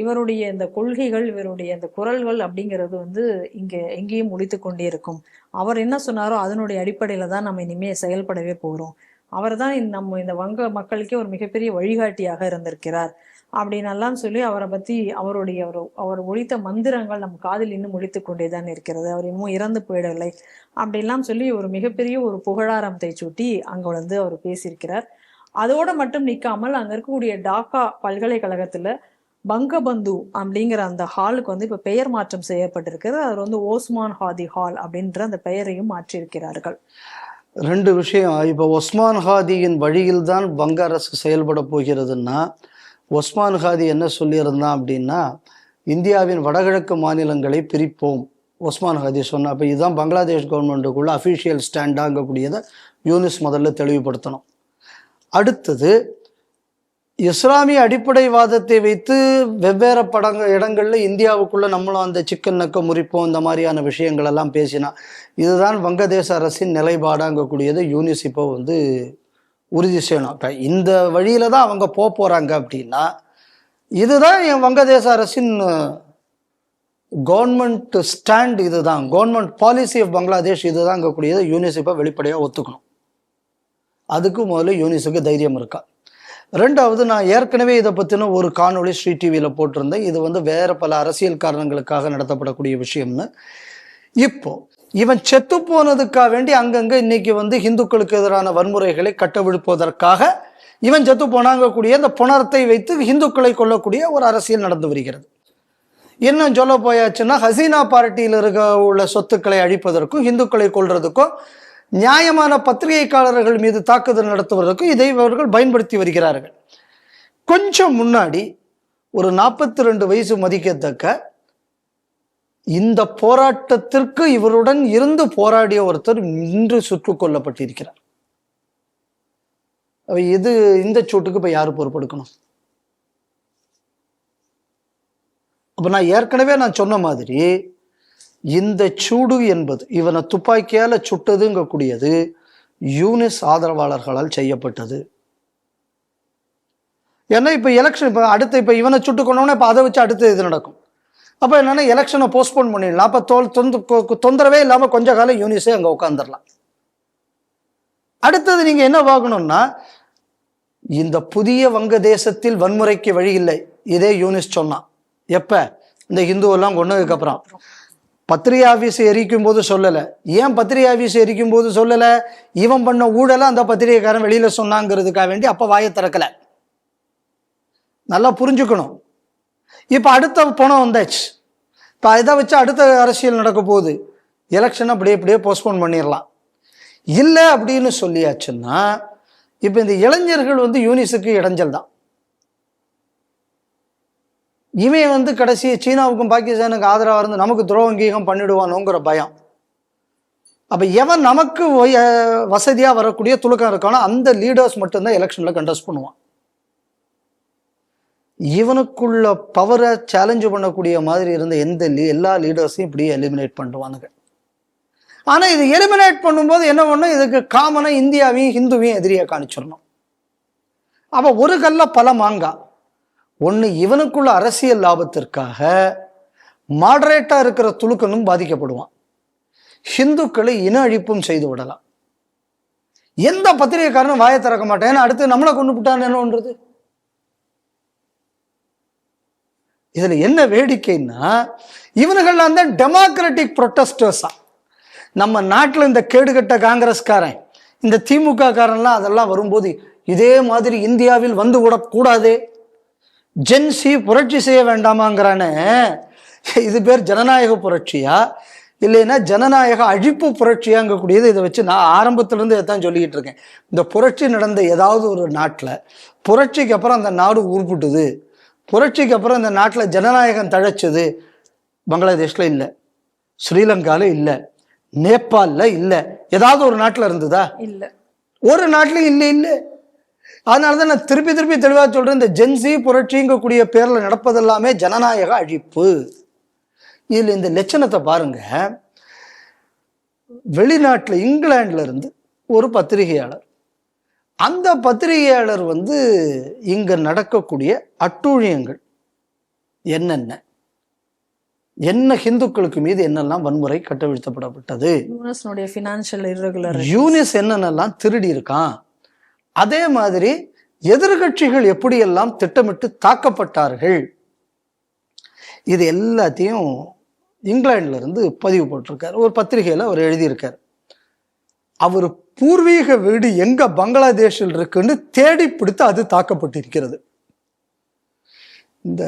இவருடைய இந்த கொள்கைகள், இவருடைய இந்த குரல்கள் அப்படிங்கிறது இங்கே எங்கேயும் ஒலித்து கொண்டே இருக்கும். அவர் என்ன சொன்னாரோ அதனுடைய அடிப்படையில் தான் நம்ம இனிமேல் செயல்படவே போகிறோம். அவர் தான் நம்ம இந்த வங்க மக்களுக்கே ஒரு மிகப்பெரிய வழிகாட்டியாக இருந்திருக்கிறார் அப்படின்னெல்லாம் சொல்லி அவரை பற்றி அவர் ஒழித்த மந்திரங்கள் நம் காதில் இன்னும் ஒழித்து கொண்டே தான் இருக்கிறது, அவர் இன்னும் இறந்து போயிடவில்லை அப்படின்லாம் சொல்லி ஒரு மிகப்பெரிய ஒரு புகழாரத்தை சூட்டி அங்கே அவர் பேசியிருக்கிறார். அதோடு மட்டும் நிற்காமல் அங்கே இருக்கக்கூடிய டாக்கா பல்கலைக்கழகத்தில் பங்கபந்து அப்படிங்கிற அந்த ஹாலுக்கு இப்போ பெயர் மாற்றம் செய்யப்பட்டிருக்கிறது. அவர் ஓஸ்மான் ஹாதி ஹால் அப்படின்ற அந்த பெயரையும் மாற்றியிருக்கிறார்கள். ரெண்டு விஷயம். இப்போ ஒஸ்மான் ஹாதியின் வழியில் தான் வங்க அரசு செயல்பட போகிறதுன்னா, ஒஸ்மான் ஹாதி என்ன சொல்லியிருந்தான் அப்படின்னா, இந்தியாவின் வடகிழக்கு மாநிலங்களை பிரிப்போம் ஒஸ்மான் ஹாதி சொன்னா. அப்போ இதுதான் பங்களாதேஷ் கவர்மெண்ட்டுக்குள்ள அஃபிஷியல் ஸ்டாண்டாகக்கூடியதை யூனிஸ் முதல்ல தெளிவுபடுத்தணும். அடுத்தது இஸ்லாமிய அடிப்படைவாதத்தை வைத்து வெவ்வேறு இடங்கள்ல இந்தியாவுக்குள்ள நம்மளும் அந்த சிக்கன் நக்க முறிப்போம் இந்த மாதிரியான விஷயங்கள் எல்லாம் பேசினா, இதுதான் வங்கதேச அரசின் நிலைப்பாடாங்கக்கூடியதை யூனிஸ் இப்போ உறுதி செய்யணும். இப்போ இந்த வழியில தான் அவங்க போறாங்க அப்படின்னா, இதுதான் என் வங்கதேச அரசின் கவர்மெண்ட் ஸ்டாண்ட், இதுதான் கவர்மெண்ட் பாலிசி ஆஃப் பங்களாதேஷ், இதுதாங்கக்கூடியதை யூனிஸ் இப்போ வெளிப்படையாக ஒத்துக்கணும். அதுக்கு முதல்ல யூனிஸுக்கு தைரியம் இருக்கா? ரெண்டாவது, நான் ஏற்கனவே இதை பற்றின ஒரு காணொளி ஸ்ரீ டிவியில் போட்டிருந்தேன். இது வேற பல அரசியல் காரணங்களுக்காக நடத்தப்படக்கூடிய விஷயம்னு. இப்போ இவன் செத்து போனதுக்காக வேண்டி அங்கங்கே இன்னைக்கு இந்துக்களுக்கு எதிரான வன்முறைகளை கட்டவிழ்ப்பதற்காக இவன் செத்து போனாங்கக்கூடிய அந்த புணரத்தை வைத்து இந்துக்களை கொல்லக்கூடிய ஒரு அரசியல் நடந்து வருகிறது. இன்னும் சொல்ல போயாச்சுன்னா, ஹசீனா பார்ட்டியில் உள்ள சொத்துக்களை அழிப்பதற்கும் இந்துக்களை கொல்றதுக்கும் நியாயமான பத்திரிகைக்காரர்கள் மீது தாக்குதல் நடத்துவதற்கும் இதை அவர்கள் பயன்படுத்தி வருகிறார்கள். கொஞ்சம் முன்னாடி ஒரு 42 வயசு மதிக்கத்தக்க இந்த போராட்டத்திற்கு இவருடன் இருந்து போராடிய ஒருத்தர் இன்று சுட்டுக் கொல்லப்பட்டிருக்கிறார். இந்த சூட்டுக்கு இப்ப யாரு பொறுப்பெடுக்கணும்? அப்ப நான் ஏற்கனவே சொன்ன மாதிரி இந்த சூடு என்பது இவனை துப்பாக்கியால சுட்டதுங்கக்கூடியது யூனிஸ் ஆதரவாளர்களால் செய்யப்பட்டது. ஏன்னா இப்ப எலெக்ஷன் அடுத்து இவனை சுட்டு கொண்டோம்னா இப்ப அதை வச்சு அடுத்து இது நடக்கும். அப்ப என்னன்னா எலெக்ஷனை போஸ்ட்போன் பண்ணிடலாம். அப்ப தொந்தரவே இல்லாம கொஞ்ச காலம் யூனிஸே அங்க உட்காந்துடலாம். அடுத்தது நீங்க என்ன பார்க்கணும்னா, இந்த புதிய வங்க தேசத்தில் வன்முறைக்கு வழி இல்லை, இதே யூனிஸ் சொன்னான். எப்ப? இந்த ஹிந்துவெல்லாம் கொண்டதுக்கு அப்புறம். பத்திரிகை ஆபீஸ் எரிக்கும் போது சொல்லலை. ஏன் பத்திரிகை ஆபீஸ் எரிக்கும் போது சொல்லலை? இவன் பண்ண ஊழலை அந்த பத்திரிகைக்காரன் வெளியில சொன்னாங்கிறதுக்காக வேண்டி அப்ப வாயை திறக்கல. நல்லா புரிஞ்சுக்கணும். இப்ப அடுத்த பணம் வந்தாச்சு. இப்ப இதை வச்சு அடுத்த அரசியல் நடக்க போகுது. எலெக்ஷன் அப்படியே போஸ்ட்போன் பண்ணிடலாம். இல்லை அப்படின்னு சொல்லியாச்சுன்னா இப்ப இந்த இளைஞர்கள் யூனிஸுக்கு இடைஞ்சல் தான். இவன் கடைசி சீனாவுக்கும் பாகிஸ்தானுக்கு ஆதரவாக இருந்து நமக்கு துரோகங்கீகம் பண்ணிடுவானோங்கிற பயம். அப்ப எவன் நமக்கு வசதியா வரக்கூடிய துலுக்கம் இருக்கானோ அந்த லீடர்ஸ் மட்டும்தான் எலெக்ஷன்ல கண்டெஸ்ட் பண்ணுவான். இவனுக்குள்ள பவரை சேலஞ்சு பண்ணக்கூடிய மாதிரி இருந்த எல்லா லீடர்ஸையும் இப்படியே எலிமினேட் பண்ணுவானுங்க. ஆனா இது எலிமினேட் பண்ணும்போது என்ன பண்ணும்? இதுக்கு காமனா இந்தியாவையும் ஹிந்துவையும் எதிரியா காணிச்சிடணும். அப்ப ஒரு கல்ல பல மாங்கா. ஒன்று, இவனுக்குள்ள அரசியல் லாபத்திற்காக மாடரேட்டா இருக்கிற துலுக்கனும் பாதிக்கப்படுவான். ஹிந்துக்களை இன அழிப்பும் செய்து விடலாம். எந்த பத்திரிகைக்காரனும் வாயை திறக்க மாட்டேன், ஏன்னா அடுத்து நம்மளை கொண்டு விட்டான்னு என்னன்றது. இதுல என்ன வேடிக்கைன்னா, இவனுகள்லாம் தான் டெமோக்ராட்டிக் ப்ரொட்டஸ்டர்ஸா. நம்ம நாட்டில் இந்த கேடுகட்ட காங்கிரஸ்காரன், இந்த திமுக காரன்லாம் அதெல்லாம் வரும்போது இதே மாதிரி இந்தியாவில் வந்து விடக்கூடாது, ஜென்சி புரட்சி செய்ய வேண்டாமாங்கிறானே. இது பேர் ஜனநாயக புரட்சியா இல்லைன்னா ஜனநாயக அழிப்பு புரட்சியாங்கக்கூடியது. இதை வச்சு நான் ஆரம்பத்திலிருந்து இதைத்தான் சொல்லிக்கிட்டு இருக்கேன். இந்த புரட்சி நடந்த ஏதாவது ஒரு நாட்டில் புரட்சிக்கு அப்புறம் அந்த நாடு உருப்பிட்டுது, புரட்சிக்கு அப்புறம் இந்த நாட்டில் ஜனநாயகம் தழைச்சது. பங்களாதேஷ்ல இல்லை, ஸ்ரீலங்கால இல்லை, நேபாளில் இல்லை, ஏதாவது ஒரு நாட்டில் இருந்ததா? இல்லை, ஒரு நாட்டிலையும் இல்லை. இல்லை. அதனாலதான் நான் திருப்பி தெளிவா சொல்றேன், இந்த ஜென்சி புரட்சிங்கக்கூடிய பேர்ல நடப்பதெல்லாமே ஜனநாயக அழிப்பு. இதுல இந்த லட்சணத்தை பாருங்க. வெளிநாட்டுல இங்கிலாந்துல இருந்து ஒரு பத்திரிகையாளர், அந்த பத்திரிகையாளர் இங்க நடக்கக்கூடிய அட்டூழியங்கள் என்ன ஹிந்துக்களுக்கு மீது என்னெல்லாம் வன்முறை கட்டவிழ்த்தப்படப்பட்டது, யூனிஸ் என்னென்னலாம் திருடி இருக்கான், அதே மாதிரி எதிர்கட்சிகள் எப்படியெல்லாம் திட்டமிட்டு தாக்கப்பட்டார்கள், இது எல்லாத்தையும் இங்கிலாந்துல இருந்து பதிவு போட்டிருக்காரு. ஒரு பத்திரிகையில அவர் எழுதியிருக்கார். அவர் பூர்வீக வீடு எங்க பங்களாதேஷில் இருக்குன்னு தேடி பிடித்து அது தாக்கப்பட்டிருக்கிறது. இந்த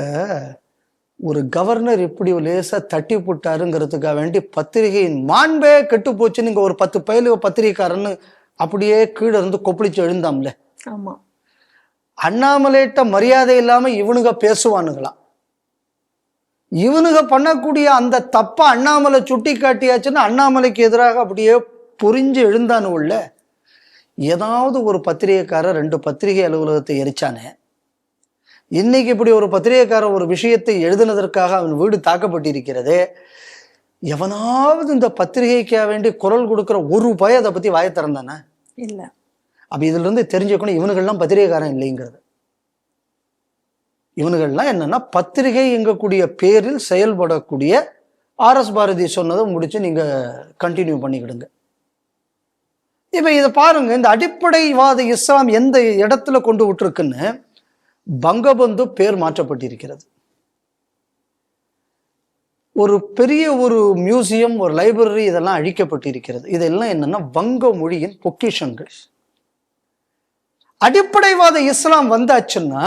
ஒரு கவர்னர் எப்படி லேசா தட்டி போட்டாருங்கிறதுக்காக வேண்டி பத்திரிகையின் மாண்பே கெட்டு போச்சு. நீங்க ஒரு 10 பயில பத்திரிகைக்காரன்னு அப்படியே கீழே இருந்து கொப்பளிச்சு எழுந்தாம்ல. ஆமா, அண்ணாமலைட்ட மரியாதை இல்லாம இவனுங்க பேசுவானுங்களாம். இவனுங்க பண்ணக்கூடிய அந்த தப்ப அண்ணாமலை சுட்டி காட்டியாச்சுன்னா அண்ணாமலைக்கு எதிராக அப்படியே புரிஞ்சு எழுந்தானு உள்ள. ஏதாவது ஒரு பத்திரிகைக்காரர் 2 பத்திரிகை அலுவலகத்தை எரிச்சானே, இன்னைக்கு இப்படி ஒரு பத்திரிகைக்காரர் ஒரு விஷயத்தை எழுதினதற்காக அவன் வீடு தாக்கப்பட்டிருக்கிறது. எவனாவது இந்த பத்திரிகைக்காக வேண்டி குரல் கொடுக்கிற ஒரு பய அதை பத்தி வாயை திறந்தானே? இல்ல. அப்ப இதுல இருந்து தெரிஞ்சுக்கணும், இவனுகள்லாம் பத்திரிகைக்காரன் இல்லைங்கிறது. இவனுகள்லாம் என்னன்னா பத்திரிகை எங்கக்கூடிய பேரில் செயல்படக்கூடிய RS பாரதி சொன்னதை முடிச்சு நீங்க கண்டினியூ பண்ணிக்கிடுங்க. இப்ப இதை பாருங்க, இந்த அடிப்படைவாத இஸ்லாம் எந்த இடத்துல கொண்டு விட்டுருக்குன்னு பங்கபந்து பேர் மாற்றப்பட்டிருக்கிறது. ஒரு பெரிய ஒரு மியூசியம், ஒரு லைப்ரரி இதெல்லாம் அழிக்கப்பட்டிருக்கிறது. இதெல்லாம் என்னன்னா வங்க மொழியின் பொக்கிஷங்கள். அடிப்படைவாத இஸ்லாம் வந்தாச்சுன்னா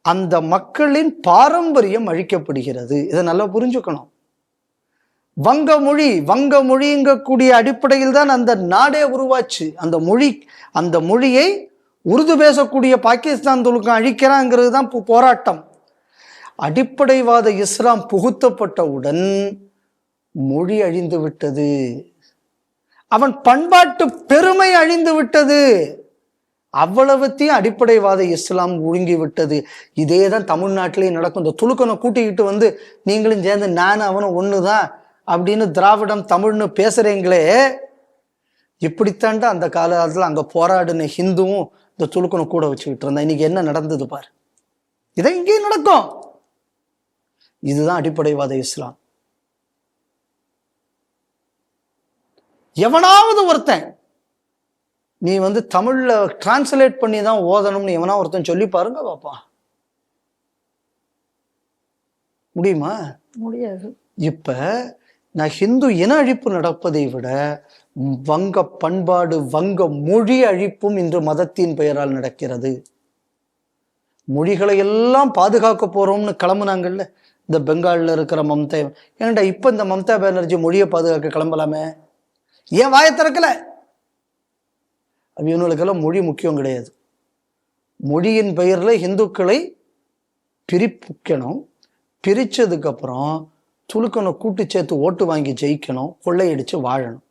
அந்த மக்களின் பாரம்பரியம் அழிக்கப்படுகிறது. இதை நல்லா புரிஞ்சுக்கணும். வங்க மொழிங்கக்கூடிய அடிப்படையில் தான் அந்த நாடே உருவாச்சு. அந்த மொழியை உருது பேசக்கூடிய பாகிஸ்தான் துலுக்கம் அழிக்கிறாங்கிறது தான் போராட்டம். அடிப்படைவாத இஸ்லாம் புகுத்தப்பட்டவுடன் மொழி அழிந்து விட்டது, அவன் பண்பாட்டு பெருமை அழிந்து விட்டது, அவ்வளவுத்தையும் அடிப்படைவாத இஸ்லாம் ஒழுங்கி விட்டது. இதே தான் தமிழ்நாட்டிலேயே நடக்கும். இந்த துலுக்கனை கூட்டிக்கிட்டு நீங்களும் சேர்ந்து நானும் அவனும் ஒண்ணுதான் அப்படின்னு திராவிடம் தமிழ்னு பேசுறீங்களே, இப்படித்தாண்டா அந்த காலத்துல அங்க போராடின ஹிந்துவும் இந்த துலுக்கனை கூட வச்சுக்கிட்டு இருந்தா. இன்னைக்கு என்ன நடந்தது பாரு. இதை இங்கேயும் நடக்கும். இதுதான் அடிப்படைவாத இஸ்லாம். எவனாவது ஒருத்தன் நீ வந்து தமிழ்ல டிரான்ஸ்லேட் பண்ணி தான் ஓதணும்னு எவனா ஒருத்தன் சொல்லி பாருங்க பாப்பா. முடியுமா? முடியாது. இப்ப நான் ஹிந்து இன அழிப்பு நடப்பதை விட வங்க பண்பாடு, வங்க மொழி அழிப்பும் இன்று மதத்தின் பெயரால் நடக்கிறது. மொழிகளை எல்லாம் பாதுகாக்க போறோம்னு கிளம்புனாங்கல்ல இந்த பெங்கால்ல இருக்கிற மம்தா. ஏன்டா இப்ப இந்த மம்தா பானர்ஜி மொழியை பாதுகாக்க கிளம்பலாமே, ஏன் வாயை திறக்கல? இவங்களுக்கெல்லாம் மொழி முக்கியம் கிடையாது. மொழியின் பெயர்ல இந்துக்களை பிரிக்கணும், பிரிச்சதுக்கு அப்புறம் துலுக்கணும், கூட்டு சேர்த்து ஓட்டு வாங்கி ஜெயிக்கணும், கொள்ளையடிச்சு வாழணும்.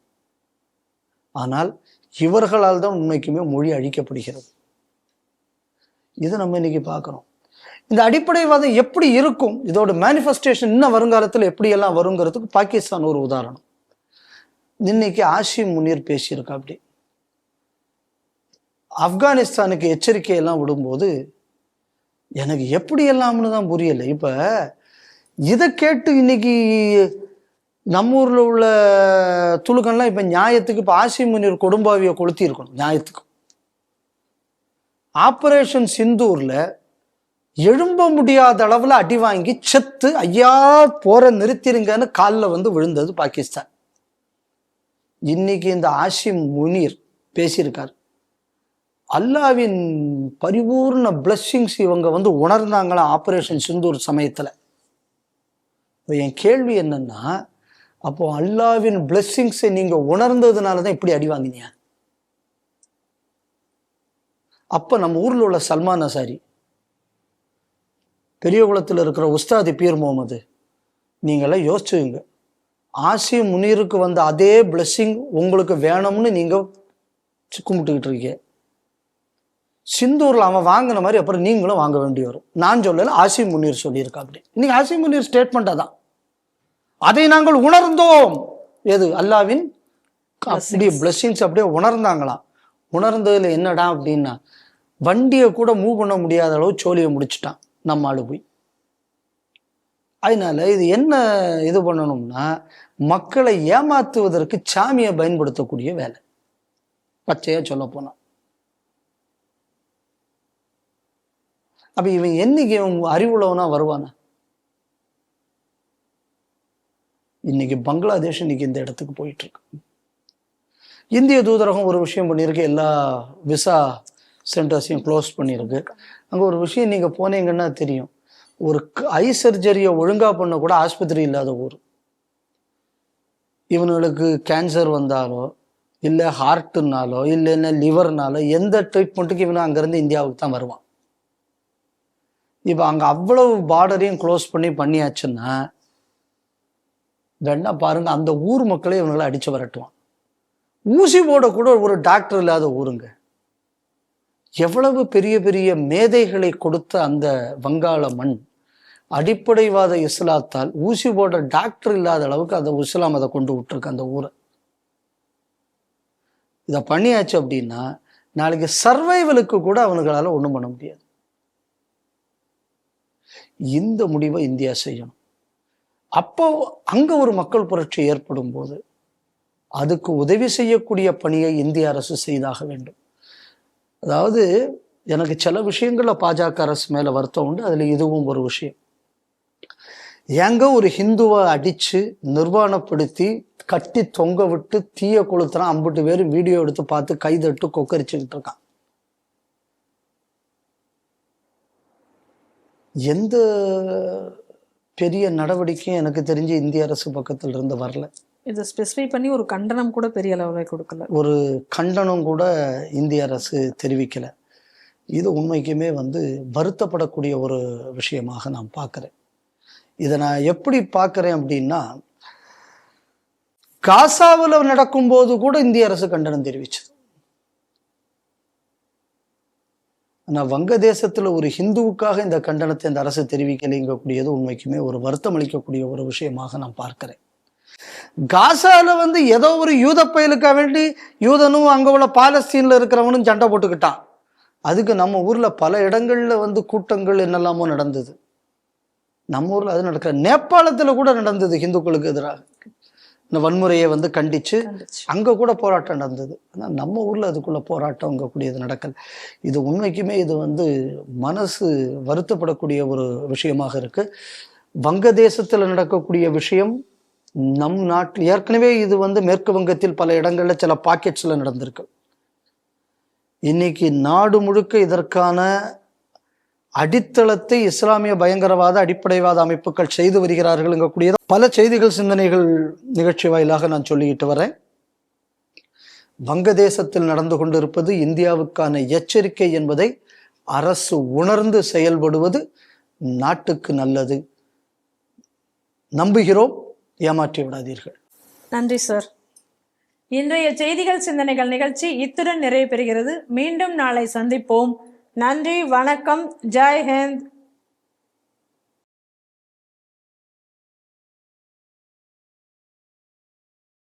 ஆனால் இவர்களால் தான் உண்மைக்குமே மொழி அழிக்கப்படுகிறது. இதை நம்ம இன்னைக்கு பார்க்கிறோம். இந்த அடிப்படைவாதம் எப்படி இருக்கும், இதோட மேனிஃபெஸ்டேஷன் இன்னும் வருங்காலத்தில் எப்படியெல்லாம் வருங்கிறதுக்கு பாகிஸ்தான் ஒரு உதாரணம். இன்னைக்கு ஆசிம் முனீர் பேசியிருக்கா. அப்படி ஆப்கானிஸ்தானுக்கு எச்சரிக்கையெல்லாம் விடும்போது எனக்கு எப்படி எல்லாம்னு தான் புரியலை. இப்ப இதை கேட்டு இன்னைக்கு நம்ம ஊர்ல உள்ள துலுக்கன்லாம் இப்ப நியாயத்துக்கு இப்ப ஆசிம் முனீர் கொடும்பாவியை கொளுத்தி இருக்கணும். நியாயத்துக்கு ஆபரேஷன் சிந்தூர்ல எழும்ப முடியாத அளவுல அடி வாங்கி செத்து ஐயா போற நிறுத்திருங்கன்னு காலில் வந்து விழுந்தது பாகிஸ்தான். இன்னைக்கு இந்த ஆசிம் முனீர் பேசியிருக்கார். அல்லாவின் பரிபூர்ண பிளஸ்ஸிங்ஸ் இவங்க வந்து உணர்ந்தாங்களாம் ஆபரேஷன் சிந்தூர் சமயத்துல. என் கேள்வி என்னன்னா, அப்போ அல்லாவின் பிளஸ்ஸிங்ஸை நீங்க உணர்ந்ததுனாலதான் இப்படி அடி வாங்கினீங்க. அப்ப நம்ம ஊர்ல உள்ள சல்மான் அசாரி, பெரியகுளத்தில் இருக்கிற உஸ்தாதி பீர் முகமது, நீங்களாம் யோசிச்சுங்க, ஆசிம் முனீருக்கு வந்த அதே பிளஸ்ஸிங் உங்களுக்கு வேணும்னு நீங்க கும்பிட்டுக்கிட்டு இருக்கீங்க. சிந்தூர்ல அவன் வாங்கின மாதிரி அப்புறம் நீங்களும் வாங்க வேண்டி வரும். நான் சொல்லல, ஆசிம் முனீர் சொல்லியிருக்கா. அப்படி இன்னைக்கு ஆசிம் முனீர் ஸ்டேட்மெண்டா தான் அதை நாங்கள் உணர்ந்தோம். எது அல்லாவின் அப்படியே பிளஸ்ஸிங்ஸ் அப்படியே உணர்ந்தாங்களாம். உணர்ந்ததுல என்னடா அப்படின்னா, வண்டியை கூட மூவ் பண்ண முடியாத அளவு சோழியை முடிச்சுட்டான் நம்ம ஆளு போய். அதனால இது என்ன இது பண்ணணும்னா, மக்களை ஏமாத்துவதற்கு சாமியை பயன்படுத்தக்கூடிய வேலை. பச்சையா சொல்ல போனா அப்ப இவன் என்னைக்கு இவன் அறிவுள்ளவனா வருவானா? இன்னைக்கு பங்களாதேஷ் இன்னைக்கு இந்த இடத்துக்கு போயிட்டு இருக்கு. இந்திய தூதரகம் ஒரு விஷயம் பண்ணியிருக்கு, எல்லா விசா சென்டர்ஸையும் க்ளோஸ் பண்ணியிருக்கு. அங்க ஒரு விஷயம் நீங்க போனீங்கன்னா தெரியும், ஒரு ஐ சர்ஜரியை ஒழுங்கா பண்ண கூட ஆஸ்பத்திரி இல்லாத ஊர். இவனுக்கு கேன்சர் வந்தாலோ இல்லை ஹார்ட்டுனாலோ இல்லைன்னா லிவர்னாலோ எந்த ட்ரீட்மெண்ட்டுக்கு இவனு அங்கேருந்து இந்தியாவுக்கு தான் வருவான். இப்போ அங்கே அவ்வளவு பார்டரையும் க்ளோஸ் பண்ணியாச்சுன்னா வேணா பாருங்க, அந்த ஊர் மக்களை இவங்களை அடிச்சு வரட்டுவான். ஊசி போட கூட ஒரு டாக்டர் இல்லாத ஊருங்க. எவ்வளவு பெரிய பெரிய மேதைகளை கொடுத்த அந்த வங்காள மண் அடிப்படைவாத இஸ்லாத்தால் ஊசி போட டாக்டர் இல்லாத அளவுக்கு அந்த இஸ்லாம் அதை கொண்டு விட்டுருக்கு அந்த ஊரை. இதை பண்ணியாச்சு அப்படின்னா நாளைக்கு சர்வைவலுக்கு கூட அவனுங்களால ஒன்றும் பண்ண முடியாது. இந்த முடிவை இந்தியா செய்யணும். அப்போ அங்க ஒரு மக்கள் புரட்சி ஏற்படும் போது அதுக்கு உதவி செய்யக்கூடிய பணியை இந்திய அரசு செய்தாக வேண்டும். அதாவது எனக்கு சில விஷயங்கள்ல பாஜக அரசு மேல வருத்தம் உண்டு, அதுல இதுவும் ஒரு விஷயம். ஏங்க ஒரு ஹிந்துவை அடிச்சு நிர்வாணப்படுத்தி கட்டி தொங்க விட்டு தீய கொளுத்துறான், 50 பேர் வீடியோ எடுத்து பார்த்து கைதட்டு கொக்கரிச்சுக்கிட்டு இருக்கான். எந்த பெரிய நடவடிக்கையும் எனக்கு தெரிஞ்சு இந்திய அரசு பக்கத்துல இருந்து வரல. இதை ஸ்பெசிஃபை பண்ணி ஒரு கண்டனம் கூட பெரிய அளவில் கொடுக்கல, ஒரு கண்டனம் கூட இந்திய அரசு தெரிவிக்கல. இது உண்மைக்குமே வருத்தப்படக்கூடிய ஒரு விஷயமாக நான் பார்க்கிறேன். இதை நான் எப்படி பார்க்கிறேன் அப்படின்னா, காசாவில் நடக்கும்போது கூட இந்திய அரசு கண்டனம் தெரிவிச்சது. ஆனா வங்கதேசத்துல ஒரு ஹிந்துவுக்காக இந்த கண்டனத்தை இந்த அரசு தெரிவிக்கலைங்கக்கூடியது உண்மைக்குமே ஒரு வருத்தம் அளிக்கக்கூடிய ஒரு விஷயமாக நான் பார்க்கிறேன். காசால ஏதோ ஒரு யூத பயலுக்காக வேண்டி யூதனும் அங்க உள்ள பாலஸ்தீன்ல இருக்கிறவனும் சண்டை போட்டுக்கிட்டான். அதுக்கு நம்ம ஊர்ல பல இடங்கள்ல கூட்டங்கள் என்னெல்லாமோ நடந்தது. நம்ம ஊர்ல அது நடக்கிற நேபாளத்துல கூட நடந்தது ஹிந்துக்களுக்கு எதிராக. இந்த வன்முறையை வந்து கண்டிச்சு கண்டிச்சு. அங்க கூட போராட்டம் நடந்தது. ஆனால் நம்ம ஊர்ல அதுக்குள்ள போராட்டம் அங்க கூடியது நடக்கல. இது உண்மைக்குமே இது வந்து மனசு வருத்தப்படக்கூடிய ஒரு விஷயமாக இருக்கு. வங்கதேசத்துல நடக்கக்கூடிய விஷயம் நம் நாட்டில் ஏற்கனவே இது வந்து மேற்கு வங்கத்தில் பல இடங்கள்ல சில பாக்கெட்ஸ்ல நடந்திருக்கு. இன்னைக்கு நாடு முழுக்க இதற்கான அடித்தளத்தை இஸ்லாமிய பயங்கரவாத அடிப்படைவாத அமைப்புகள் செய்து வருகிறார்கள். பல செய்திகள் சிந்தனைகள் நிகழ்ச்சி வாயிலாக நான் சொல்லிக்கிட்டு வரேன். வங்கதேசத்தில் நடந்து கொண்டிருப்பது இந்தியாவுக்கான எச்சரிக்கை என்பதை அரசு உணர்ந்து செயல்படுவது நாட்டுக்கு நல்லது. நம்புகிறோம், ஏமாற்றி விடாதீர்கள். நன்றி சார். இன்றைய செய்திகள் சிந்தனைகள் நிகழ்ச்சி இத்துடன் நிறைவு பெறுகிறது. மீண்டும் நாளை சந்திப்போம். நன்றி, வணக்கம், ஜெய் ஹிந்த்.